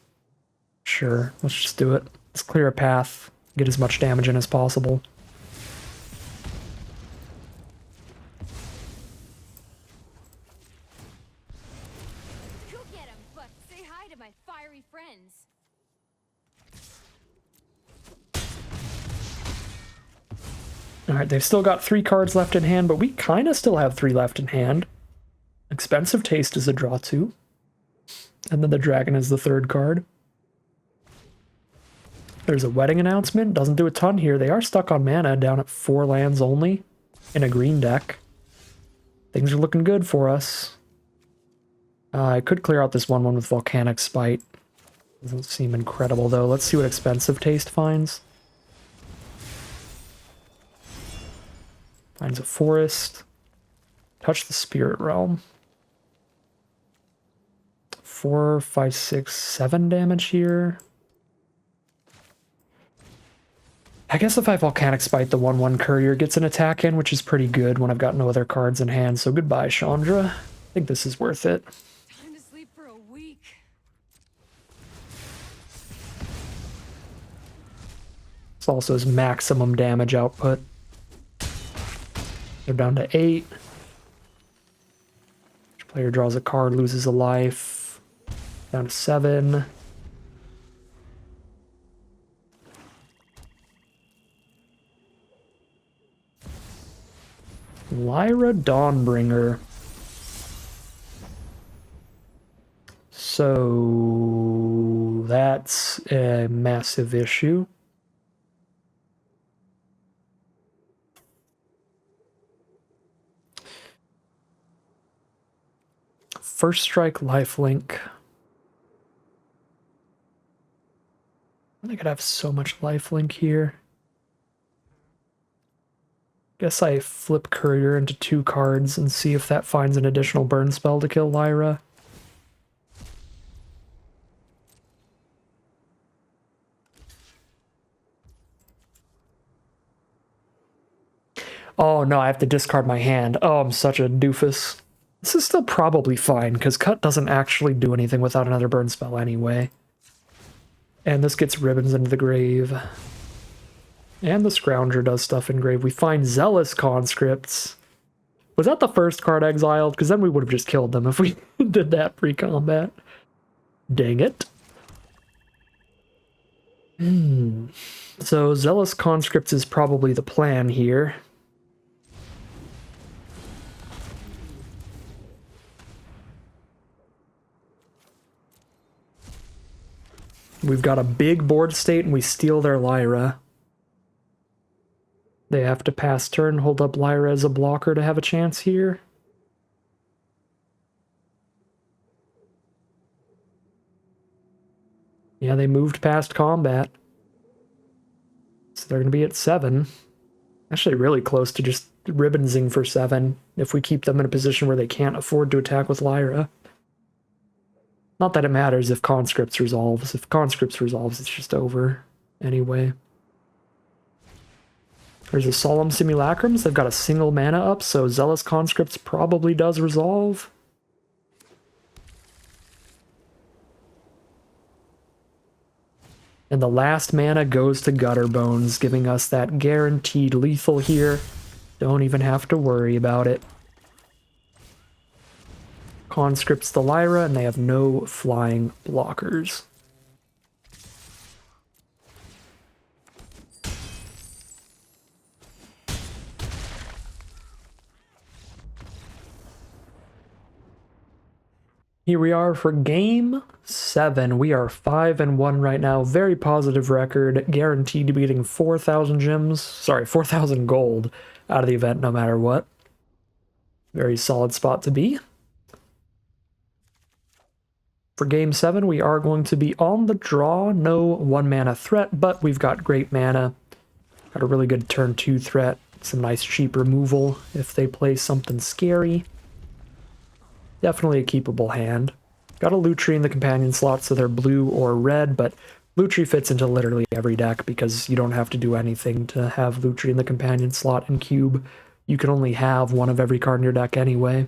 Sure, let's just do it. Let's clear a path. Get as much damage in as possible. Go get 'em, but say hi to my fiery friends. Alright, they've still got 3 cards left in hand, but we kind of still have 3 left in hand. Expensive Taste is a draw 2. And then the Dragon is the 3rd card. There's a Wedding Announcement. Doesn't do a ton here. They are stuck on mana, down at 4 lands only in a green deck. Things are looking good for us. I could clear out this 1/1 with Volcanic Spite. Doesn't seem incredible, though. Let's see what Expensive Taste finds. Finds a forest. Touch the Spirit Realm. 4, 5, 6, 7 damage here. I guess if I Volcanic Spite, the 1/1 Courier gets an attack in, which is pretty good when I've got no other cards in hand. So goodbye, Chandra. I think this is worth it. Time to sleep for a week. It's also his maximum damage output. They're down to 8. Each player draws a card, loses a life. Down to 7. Lyra Dawnbringer. So that's a massive issue. First Strike lifelink. I could have so much lifelink here. Guess I flip Courier into 2 cards and see if that finds an additional burn spell to kill Lyra. Oh no, I have to discard my hand. Oh, I'm such a doofus. This is still probably fine, because Cut doesn't actually do anything without another burn spell anyway. And this gets Ribbons into the grave. And the Scrounger does stuff in grave. We find Zealous Conscripts. Was that the first card exiled? Because then we would have just killed them if we did that pre-combat. Dang it. So Zealous Conscripts is probably the plan here. We've got a big board state and we steal their Lyra. They have to pass turn, hold up Lyra as a blocker to have a chance here. Yeah, they moved past combat. So they're going to be at 7. Actually really close to just ribbonsing for 7 if we keep them in a position where they can't afford to attack with Lyra. Not that it matters if Conscripts resolves. If Conscripts resolves, it's just over anyway. There's a Solemn Simulacrums. They've got a single mana up, so Zealous Conscripts probably does resolve. And the last mana goes to Gutterbones, giving us that guaranteed lethal here. Don't even have to worry about it. Conscripts the Lyra, and they have no flying blockers. Here we are for game 7. We are 5-1 right now. Very positive record. Guaranteed to be getting 4,000 gems. Sorry, 4,000 gold out of the event no matter what. Very solid spot to be. For game 7, we are going to be on the draw. No 1-mana threat, but we've got great mana. Got a really good turn 2 threat. Some nice cheap removal if they play something scary. Definitely a keepable hand. Got a Lutri in the companion slot, so they're blue or red, but Lutri fits into literally every deck because you don't have to do anything to have Lutri in the companion slot in cube. You can only have one of every card in your deck anyway.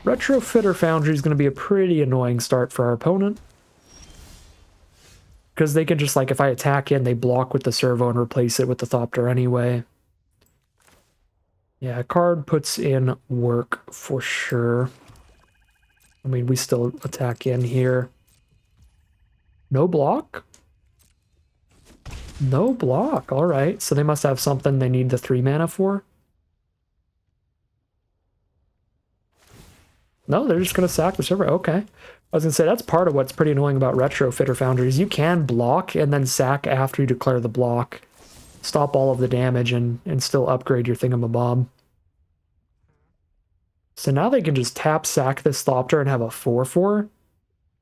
Retrofitter Foundry is going to be a pretty annoying start for our opponent. Because they can just, like, if I attack in, they block with the servo and replace it with the Thopter anyway. Yeah, card puts in work for sure. I mean, we still attack in here. No block? No block, alright. So they must have something they need the 3 mana for? No, they're just going to sack the server. Okay. I was going to say, that's part of what's pretty annoying about Retrofitter Foundries. You can block and then sack after you declare the block. Stop all of the damage and still upgrade your thingamabob. So now they can just tap sack this Thopter and have a 4/4.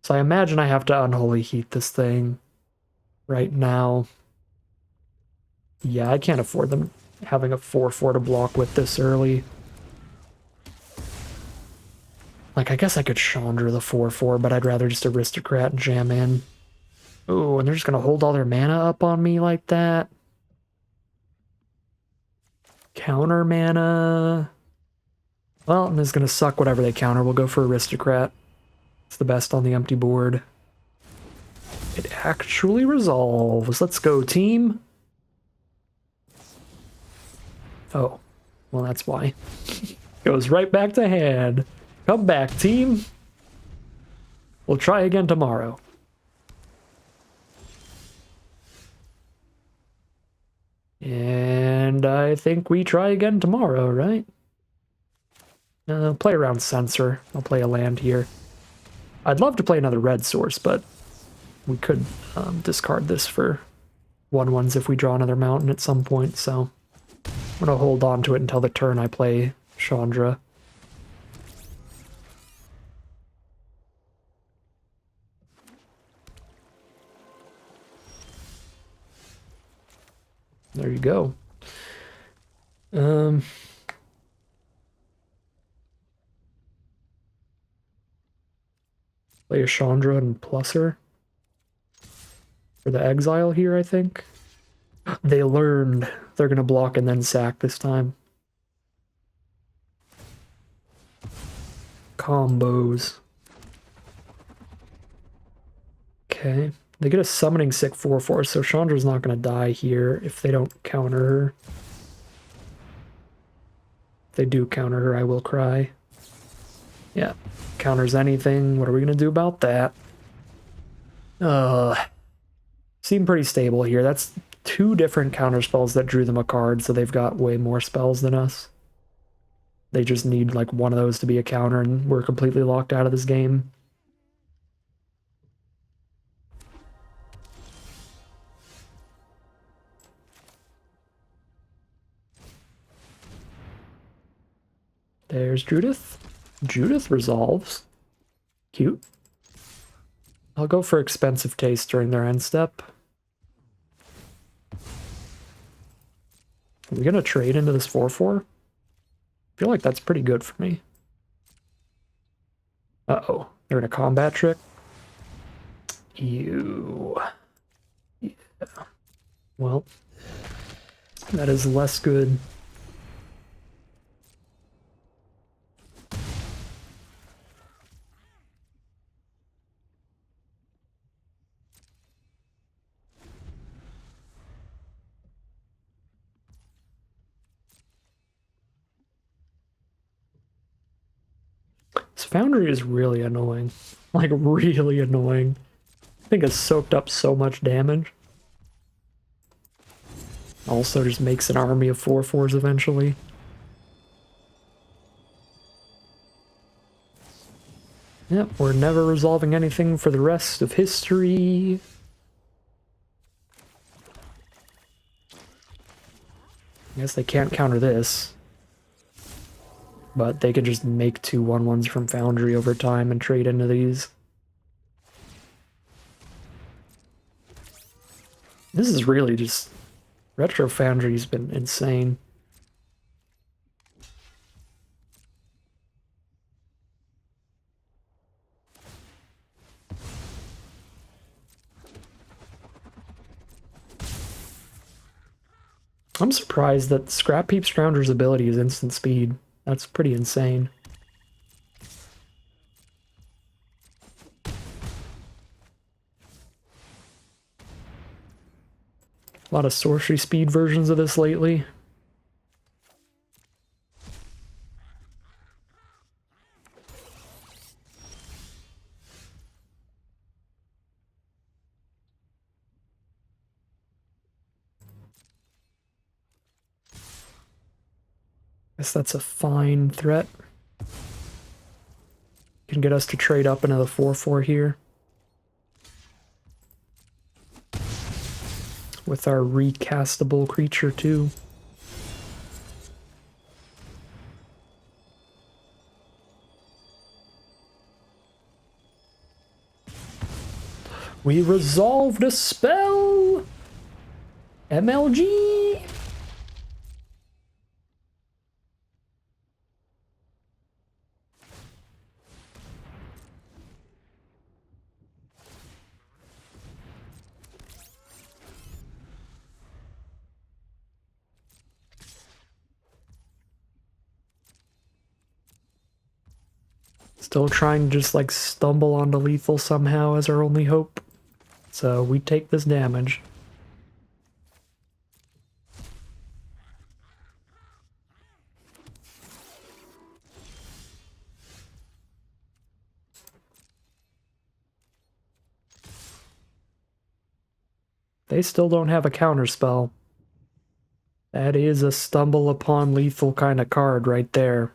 So I imagine I have to Unholy Heat this thing right now. Yeah, I can't afford them having a 4/4 to block with this early. Like, I guess I could Chandra the 4/4, but I'd rather just Aristocrat and jam in. Oh, and they're just going to hold all their mana up on me like that. Counter mana. Well, and this is going to suck whatever they counter. We'll go for Aristocrat. It's the best on the empty board. It actually resolves. Let's go, team. Oh, well, that's why. Goes right back to hand. Come back, team. We'll try again tomorrow. And I think we try again tomorrow, right? Play around Censor. I'll play a land here. I'd love to play another red source, but we could discard this for 1/1s if we draw another mountain at some point, so I'm going to hold on to it until the turn I play Chandra. There you go. Um, play a Chandra and plus her for the exile here, I think. They learned they're gonna block and then sack this time. Combos. Okay. They get a summoning sick 4/4, so Chandra's not gonna die here if they don't counter her. If they do counter her, I will cry. Yeah. Counters anything. What are we gonna do about that? Seem pretty stable here. That's two different counter spells that drew them a card, so they've got way more spells than us. They just need like one of those to be a counter, and we're completely locked out of this game. There's Judith. Judith resolves. Cute. I'll go for expensive taste during their end step. Are we gonna trade into this 4/4? I feel like that's pretty good for me. Uh-oh. They're in a combat trick. Ew. Yeah. Well, that is less good. This Foundry is really annoying. Like, really annoying. I think it's soaked up so much damage. Also just makes an army of 4/4s eventually. Yep, we're never resolving anything for the rest of history. I guess they can't counter this. But they could just make 2 1/1s from Foundry over time and trade into these. This is really just... Retro Foundry's been insane. I'm surprised that Scrap Heap Scrounger's ability is instant speed. That's pretty insane. A lot of sorcery speed versions of this lately. Guess that's a fine threat. Can get us to trade up into the 4/4 here. With our recastable creature too. We resolved a spell! MLG! Still trying to just like stumble onto lethal somehow as our only hope. So we take this damage. They still don't have a counterspell. That is a stumble upon lethal kind of card right there.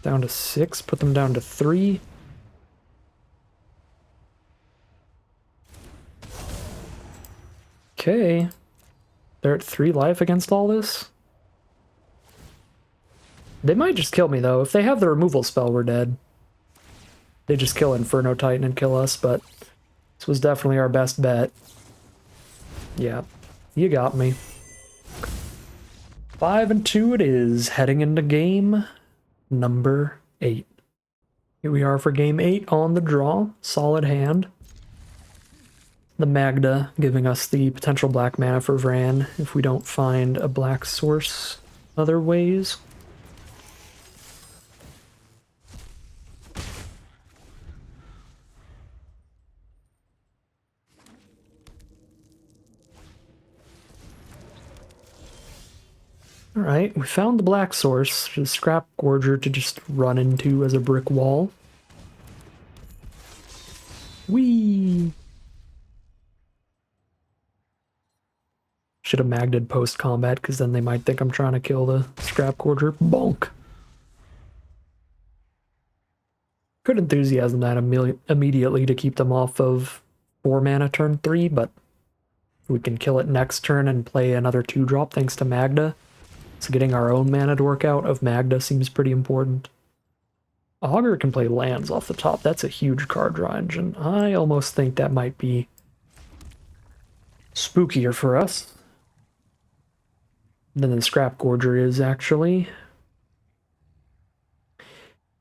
Down to 6, put them down to 3. Okay. They're at 3 life against all this? They might just kill me though. If they have the removal spell, we're dead. They just kill Inferno Titan and kill us, but This was definitely our best bet. Yeah, you got me. 5-2 it is, heading into game number 8. Here we are for game 8 on the draw. Solid hand. The Magda giving us the potential black mana for Vran if we don't find a black source other ways. Alright, we found the black source, the Scrap Gorger to just run into as a brick wall. Whee! Should have Magded post-combat, because then they might think I'm trying to kill the Scrap Gorger. Bonk! Could enthusiasm that immediately to keep them off of 4 mana turn 3, but we can kill it next turn and play another 2-drop thanks to Magda. So getting our own mana dork out of Magda seems pretty important. Augur can play lands off the top. That's a huge card draw engine. I almost think that might be spookier for us than the Scrap Gorger is, actually.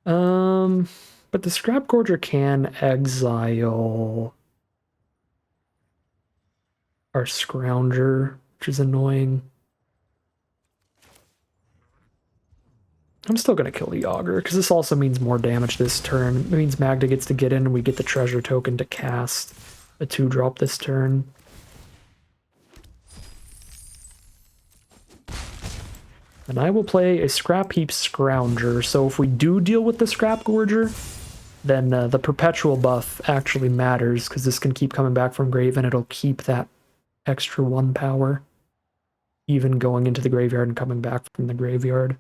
But the Scrap Gorger can exile our Scrounger, which is annoying. I'm still going to kill the Augur, because this also means more damage this turn. It means Magda gets to get in, and we get the treasure token to cast a 2-drop this turn. And I will play a Scrap Heap Scrounger, so if we do deal with the Scrap Gorger, then the Perpetual buff actually matters, because this can keep coming back from grave, and it'll keep that extra 1 power, even going into the graveyard and coming back from the graveyard.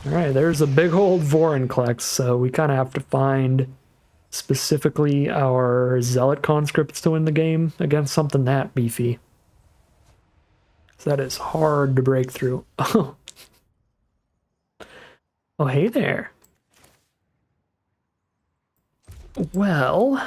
Alright, there's a big old Vorinclex, so we kind of have to find specifically our Zealot conscripts to win the game against something that beefy. So that is hard to break through. Oh, hey there. Well...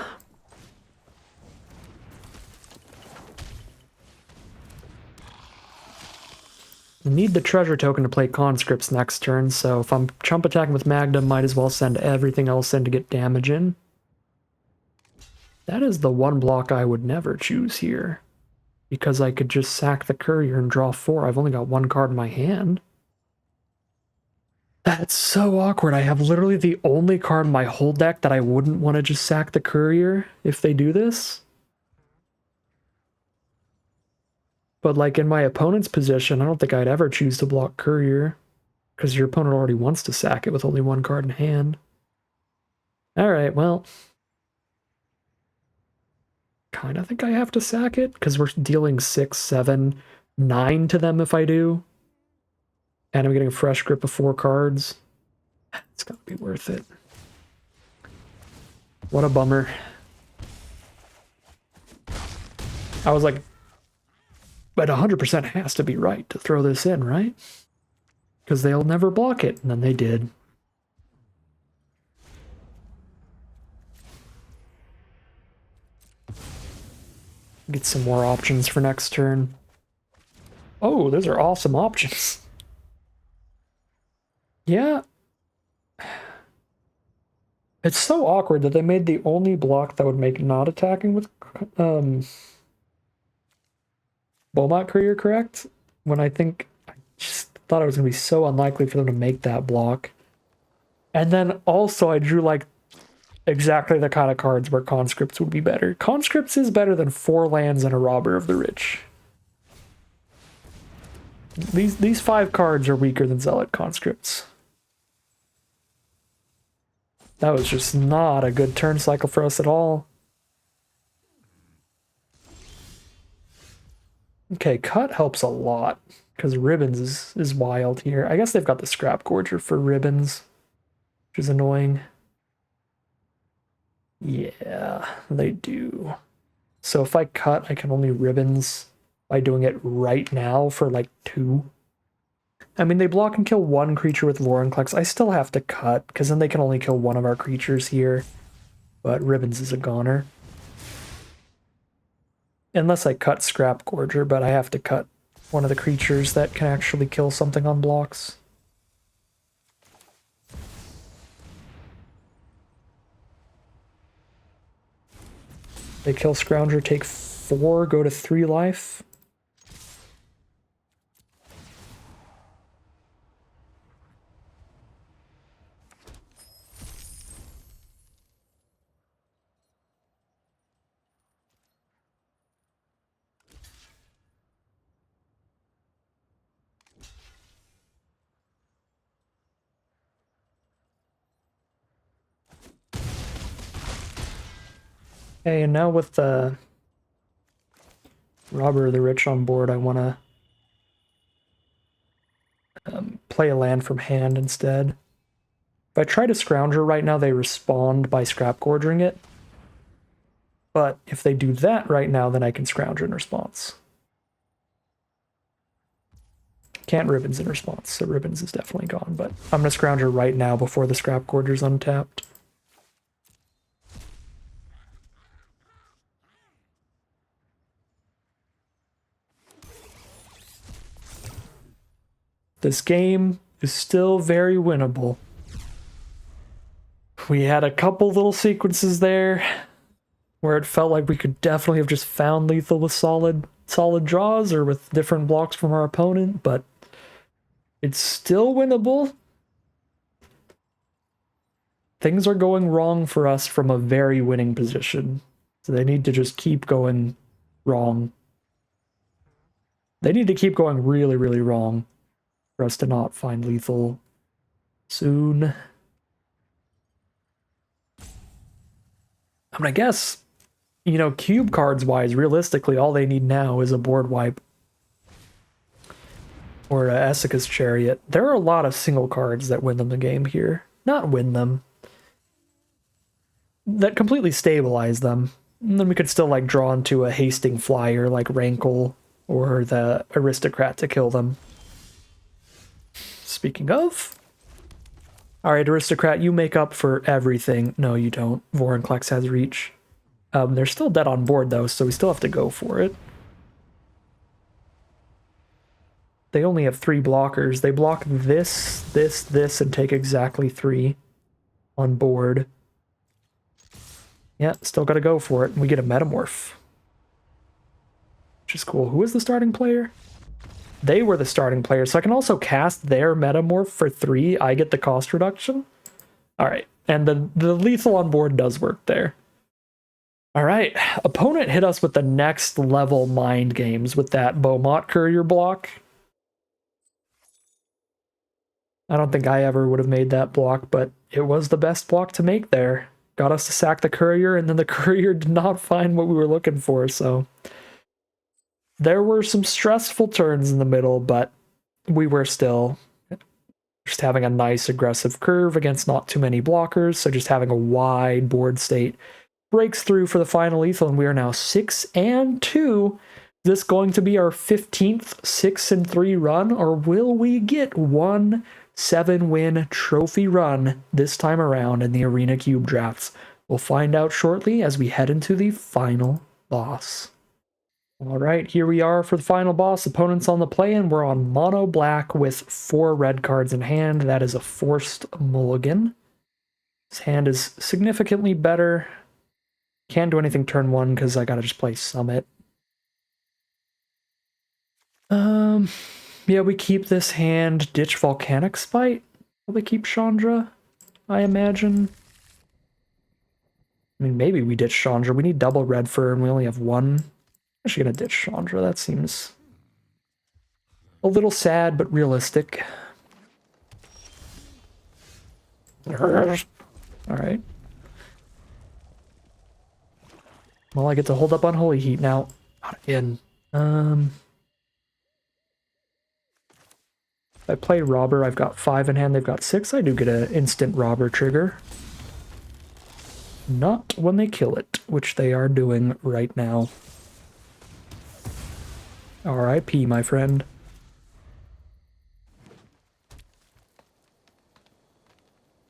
I need the treasure token to play conscripts next turn, so if I'm chump attacking with Magda, might as well send everything else in to get damage in. That is the one block I would never choose here, because I could just sack the courier and draw 4. I've only got 1 card in my hand. That's so awkward. I have literally the only card in my whole deck that I wouldn't want to just sack the courier if they do this. But like in my opponent's position, I don't think I'd ever choose to block courier, because your opponent already wants to sack it with only 1 card in hand. Alright, well... kind of think I have to sack it, because we're dealing 6, 7, 9 to them if I do. And I'm getting a fresh grip of 4 cards. It's gotta be worth it. What a bummer. I was like, but 100% has to be right to throw this in, right? Because they'll never block it, and then they did. Get some more options for next turn. Oh, those are awesome options. Yeah. It's so awkward that they made the only block that would make not attacking with Beaumont Courier correct, when I think I just thought it was going to be so unlikely for them to make that block. And then also I drew like exactly the kind of cards where conscripts would be better. Conscripts is better than 4 lands and a Robber of the Rich. These 5 cards are weaker than Zealot conscripts. That was just not a good turn cycle for us at all. Okay, cut helps a lot, because ribbons is wild here. I guess they've got the Scrap Gorger for ribbons, which is annoying. Yeah, they do. So if I cut, I can only ribbons by doing it right now for like 2. I mean, they block and kill 1 creature with Vorinclex. I still have to cut, because then they can only kill 1 of our creatures here. But Ribbons is a goner. Unless I cut Scrap Gorger, but I have to cut one of the creatures that can actually kill something on blocks. They kill Scrounger, take 4, go to 3 life. Okay, and now with the Robber of the Rich on board, I want to play a land from hand instead. If I try to Scrounger right now, they respond by Scrap Gorgering it. But if they do that right now, then I can Scrounger in response. Can't Ribbons in response, so Ribbons is definitely gone, but I'm going to Scrounger right now before the Scrap Gorger's untapped. This game is still very winnable. We had a couple little sequences there where it felt like we could definitely have just found lethal with solid draws or with different blocks from our opponent, but it's still winnable. Things are going wrong for us from a very winning position, so they need to just keep going wrong. They need to keep going really, really wrong for us to not find lethal soon. I mean, I guess, you know, cube cards wise, realistically, all they need now is a board wipe. Or Essica's Chariot. There are a lot of single cards that win them the game here. Not win them. That completely stabilize them. And then we could still, like, draw into a hasting flyer like Rankle or the Aristocrat to kill them. Speaking of... Alright, Aristocrat, you make up for everything. No, you don't. Vorinclex has reach. They're still dead on board, though, so we still have to go for it. They only have 3 blockers. They block this, this, this, and take exactly 3 on board. Yeah, still gotta go for it. We get a Metamorph. Which is cool. Who is the starting player? They were the starting player, so I can also cast their Metamorph for 3. I get the cost reduction. Alright, and the lethal on board does work there. Alright, opponent hit us with the next level mind games with that Beaumont Courier block. I don't think I ever would have made that block, but it was the best block to make there. Got us to sack the Courier, and then the Courier did not find what we were looking for, so... There were some stressful turns in the middle, but we were still just having a nice aggressive curve against not too many blockers, so just having a wide board state breaks through for the final lethal, and we are now 6-2. Is this going to be our 15th 6-3 run, or will we get one 7-win trophy run this time around in the Arena Cube drafts? We'll find out shortly as we head into the final boss. Alright, here we are for the final boss. Opponents on the play-in. We're on mono black with 4 red cards in hand. That is a forced mulligan. His hand is significantly better. Can't do anything turn 1 because I gotta just play Summit. Yeah, we keep this hand. Ditch Volcanic Spite. Probably keep Chandra, I imagine. I mean, maybe we ditch Chandra. We need double red for, and we only have 1. Actually gonna ditch Chandra. That seems a little sad, but realistic. Alright. Well, I get to hold up Unholy Heat now. Not again. If I play Robber, I've got 5 in hand, they've got 6. I do get an instant Robber trigger. Not when they kill it, which they are doing right now. R.I.P., my friend.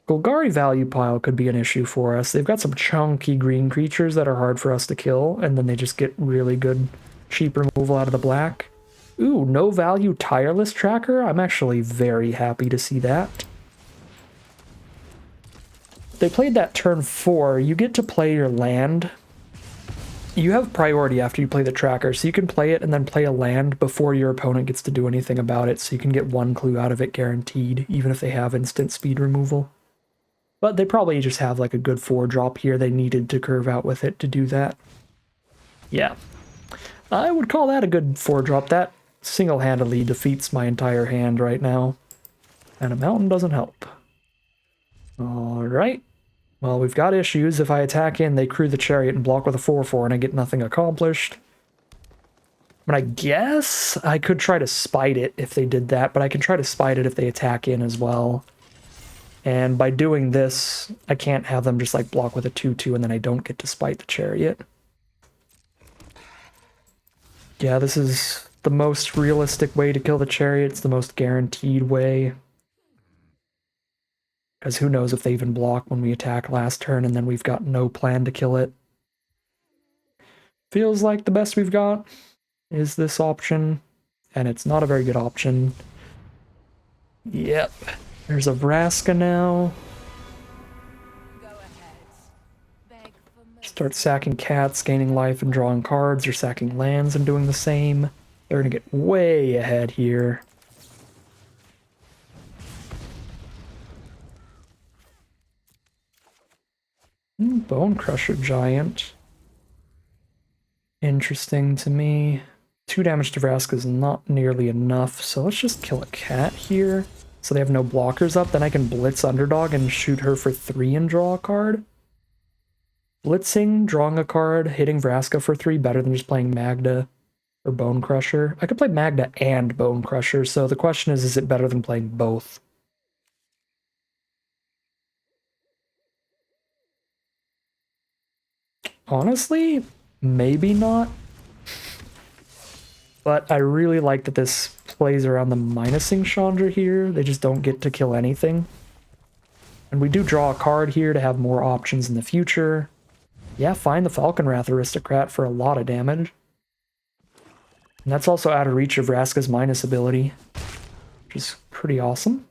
Golgari value pile could be an issue for us. They've got some chunky green creatures that are hard for us to kill, and then they just get really good cheap removal out of the black. Ooh, no value tireless tracker? I'm actually very happy to see that. They played that turn 4. You get to play your land. You have priority after you play the tracker, so you can play it and then play a land before your opponent gets to do anything about it, so you can get 1 clue out of it guaranteed, even if they have instant speed removal. But they probably just have like a good 4-drop here. They needed to curve out with it to do that. Yeah. I would call that a good 4-drop. That single-handedly defeats my entire hand right now. And a mountain doesn't help. Alright. Well, we've got issues. If I attack in, they crew the chariot and block with a 4/4 and I get nothing accomplished. But I guess I could try to spite it if they did that, but I can try to spite it if they attack in as well. And by doing this, I can't have them just like block with a 2/2 and then I don't get to spite the chariot. Yeah, this is the most realistic way to kill the chariot. It's the most guaranteed way. Because who knows if they even block when we attack last turn and then we've got no plan to kill it. Feels like the best we've got is this option. And it's not a very good option. Yep. There's a Vraska now. Start sacking cats, gaining life and drawing cards, or sacking lands and doing the same. They're gonna get way ahead here. Bone Crusher Giant. Interesting to me. 2 damage to Vraska is not nearly enough, so let's just kill a cat here. So they have no blockers up, then I can Blitz Underdog and shoot her for 3 and draw a card. Blitzing, drawing a card, hitting Vraska for 3, better than just playing Magda or Bone Crusher. I could play Magda and Bone Crusher, so the question is it better than playing both? Honestly, maybe not. But I really like that this plays around the minusing Chandra here. They just don't get to kill anything. And we do draw a card here to have more options in the future. Yeah, find the Falconwrath Aristocrat for a lot of damage. And that's also out of reach of Vraska's minus ability, which is pretty awesome.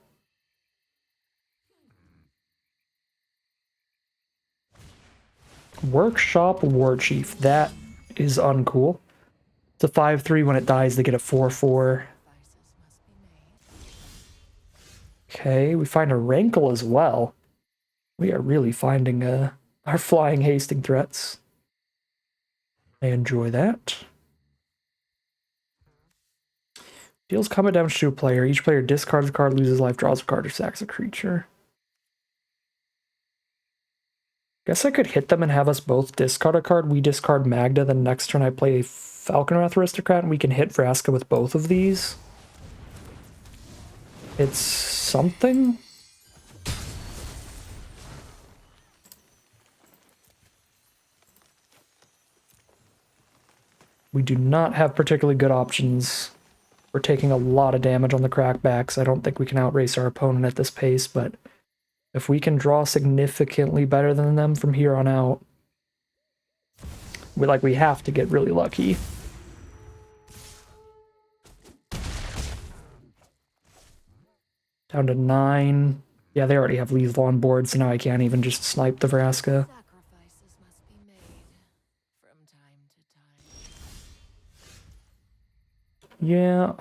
Workshop Warchief. That is uncool. It's a 5/3. When it dies, they get a 4/4. Okay, we find a Rankle as well. We are really finding our flying hasting threats. I enjoy that. Deals combat damage to a player. Each player discards a card, loses life, draws a card, or sacks a creature. Guess I could hit them and have us both discard a card. We discard Magda, then next turn I play Falconwrath Aristocrat, and we can hit Vraska with both of these. It's something. We do not have particularly good options. We're taking a lot of damage on the crackbacks. I don't think we can outrace our opponent at this pace, but if we can draw significantly better than them from here on out, we have to get really lucky. Down to 9. Yeah, they already have lethal on board, so now I can't even just snipe the Vraska. Yeah.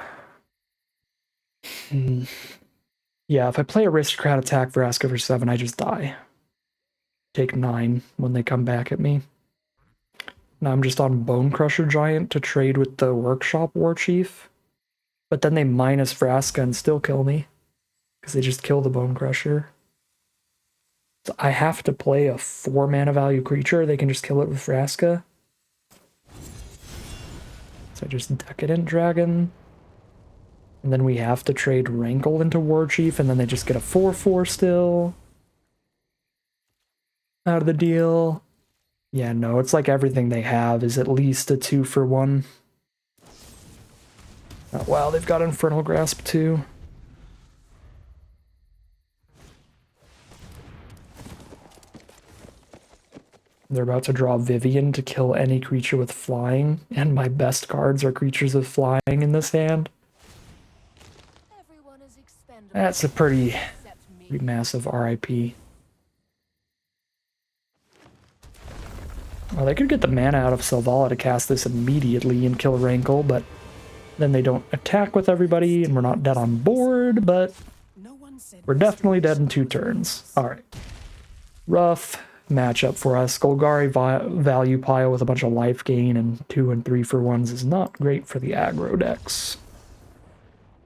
Yeah, if I play Aristocrat attack Vraska for 7, I just die. Take 9 when they come back at me. Now I'm just on Bone Crusher Giant to trade with the Workshop Warchief. But then they minus Vraska and still kill me. Because they just kill the Bone Crusher. So I have to play a 4 mana value creature. They can just kill it with Vraska. So I just Decadent Dragon. And then we have to trade Rankle into Warchief, and then they just get a 4/4 still. Out of the deal. Yeah, no, it's like everything they have is at least a 2-for-1. Oh, wow, they've got Infernal Grasp too. They're about to draw Vivian to kill any creature with flying, and my best cards are creatures with flying in this hand. Everyone is expendable That's a pretty except me. massive RIP. Well, they could get the mana out of Selvala to cast this immediately and kill Rankle, but then they don't attack with everybody, and we're not dead on board, but we're definitely dead in 2 turns. Alright. Rough matchup for us. Golgari value pile with a bunch of life gain and 2 and 3 for 1s is not great for the aggro decks.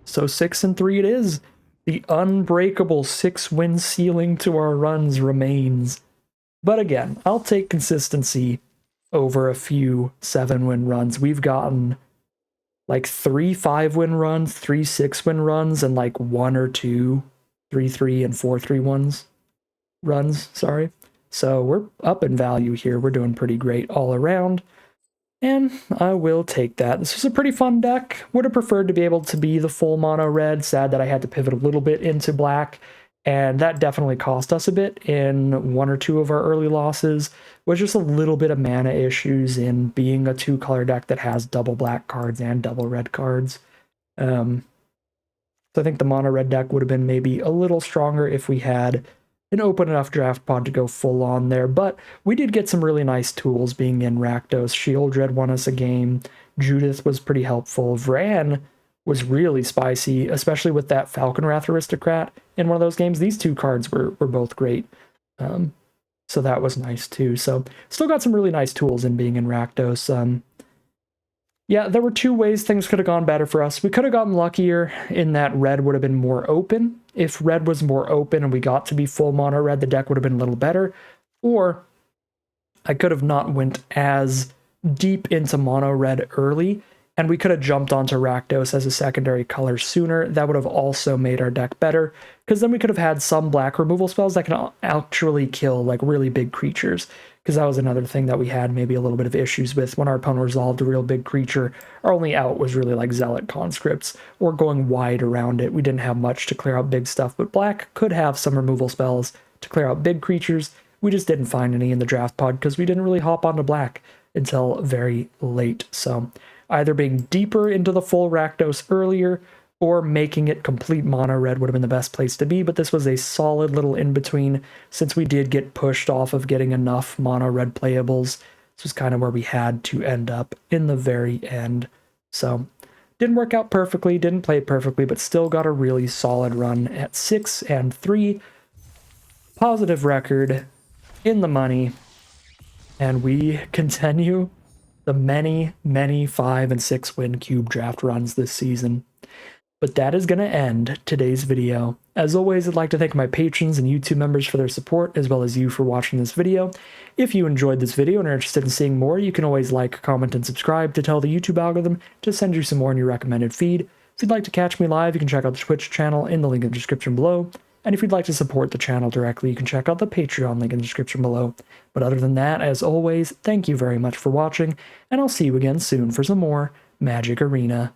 So 6 and 3 it is. The unbreakable 6-win ceiling to our runs remains. But again, I'll take consistency over a few 7-win runs. We've gotten like 3 5-win runs, 3 6-win runs, and like 1 or 2 3-3 and 4-3 runs, sorry. So we're up in value here. We're doing pretty great all around. And I will take that. This was a pretty fun deck. Would have preferred to be able to be the full mono red. Sad that I had to pivot a little bit into black. And that definitely cost us a bit in 1 or 2 of our early losses. Was just a little bit of mana issues in being a 2-color deck that has double black cards and double red cards. So I think the mono red deck would have been maybe a little stronger if we had an open enough draft pod to go full on there, but we did get some really nice tools being in Rakdos. Shieldred won us a game. Judith was pretty helpful. Vran was really spicy, especially with that Falconwrath Aristocrat in one of those games. These 2 cards were both great. So that was nice too. So still got some really nice tools in being in Rakdos. Yeah, there were 2 ways things could have gone better for us. We could have gotten luckier in that red would have been more open. If red was more open and we got to be full mono red, the deck would have been a little better. Or I could have not went as deep into mono red early, and we could have jumped onto Rakdos as a secondary color sooner. That would have also made our deck better, because then we could have had some black removal spells that can actually kill like really big creatures. Because that was another thing that we had maybe a little bit of issues with when our opponent resolved a real big creature. Our only out was really like Zealot Conscripts or going wide around it. We didn't have much to clear out big stuff, but black could have some removal spells to clear out big creatures. We just didn't find any in the draft pod because we didn't really hop onto black until very late. So either being deeper into the full Rakdos earlier or making it complete mono red would have been the best place to be, but this was a solid little in-between since we did get pushed off of getting enough mono red playables. This was kind of where we had to end up in the very end. So didn't work out perfectly, didn't play perfectly, but still got a really solid run at 6 and 3. Positive record, in the money, and we continue the many, many 5 and 6 win cube draft runs this season. But that is going to end today's video. As always, I'd like to thank my patrons and YouTube members for their support, as well as you for watching this video. If you enjoyed this video and are interested in seeing more, you can always like, comment, and subscribe to tell the YouTube algorithm to send you some more in your recommended feed. If you'd like to catch me live, you can check out the Twitch channel in the link in the description below. And if you'd like to support the channel directly, you can check out the Patreon link in the description below. But other than that, as always, thank you very much for watching, and I'll see you again soon for some more Magic Arena.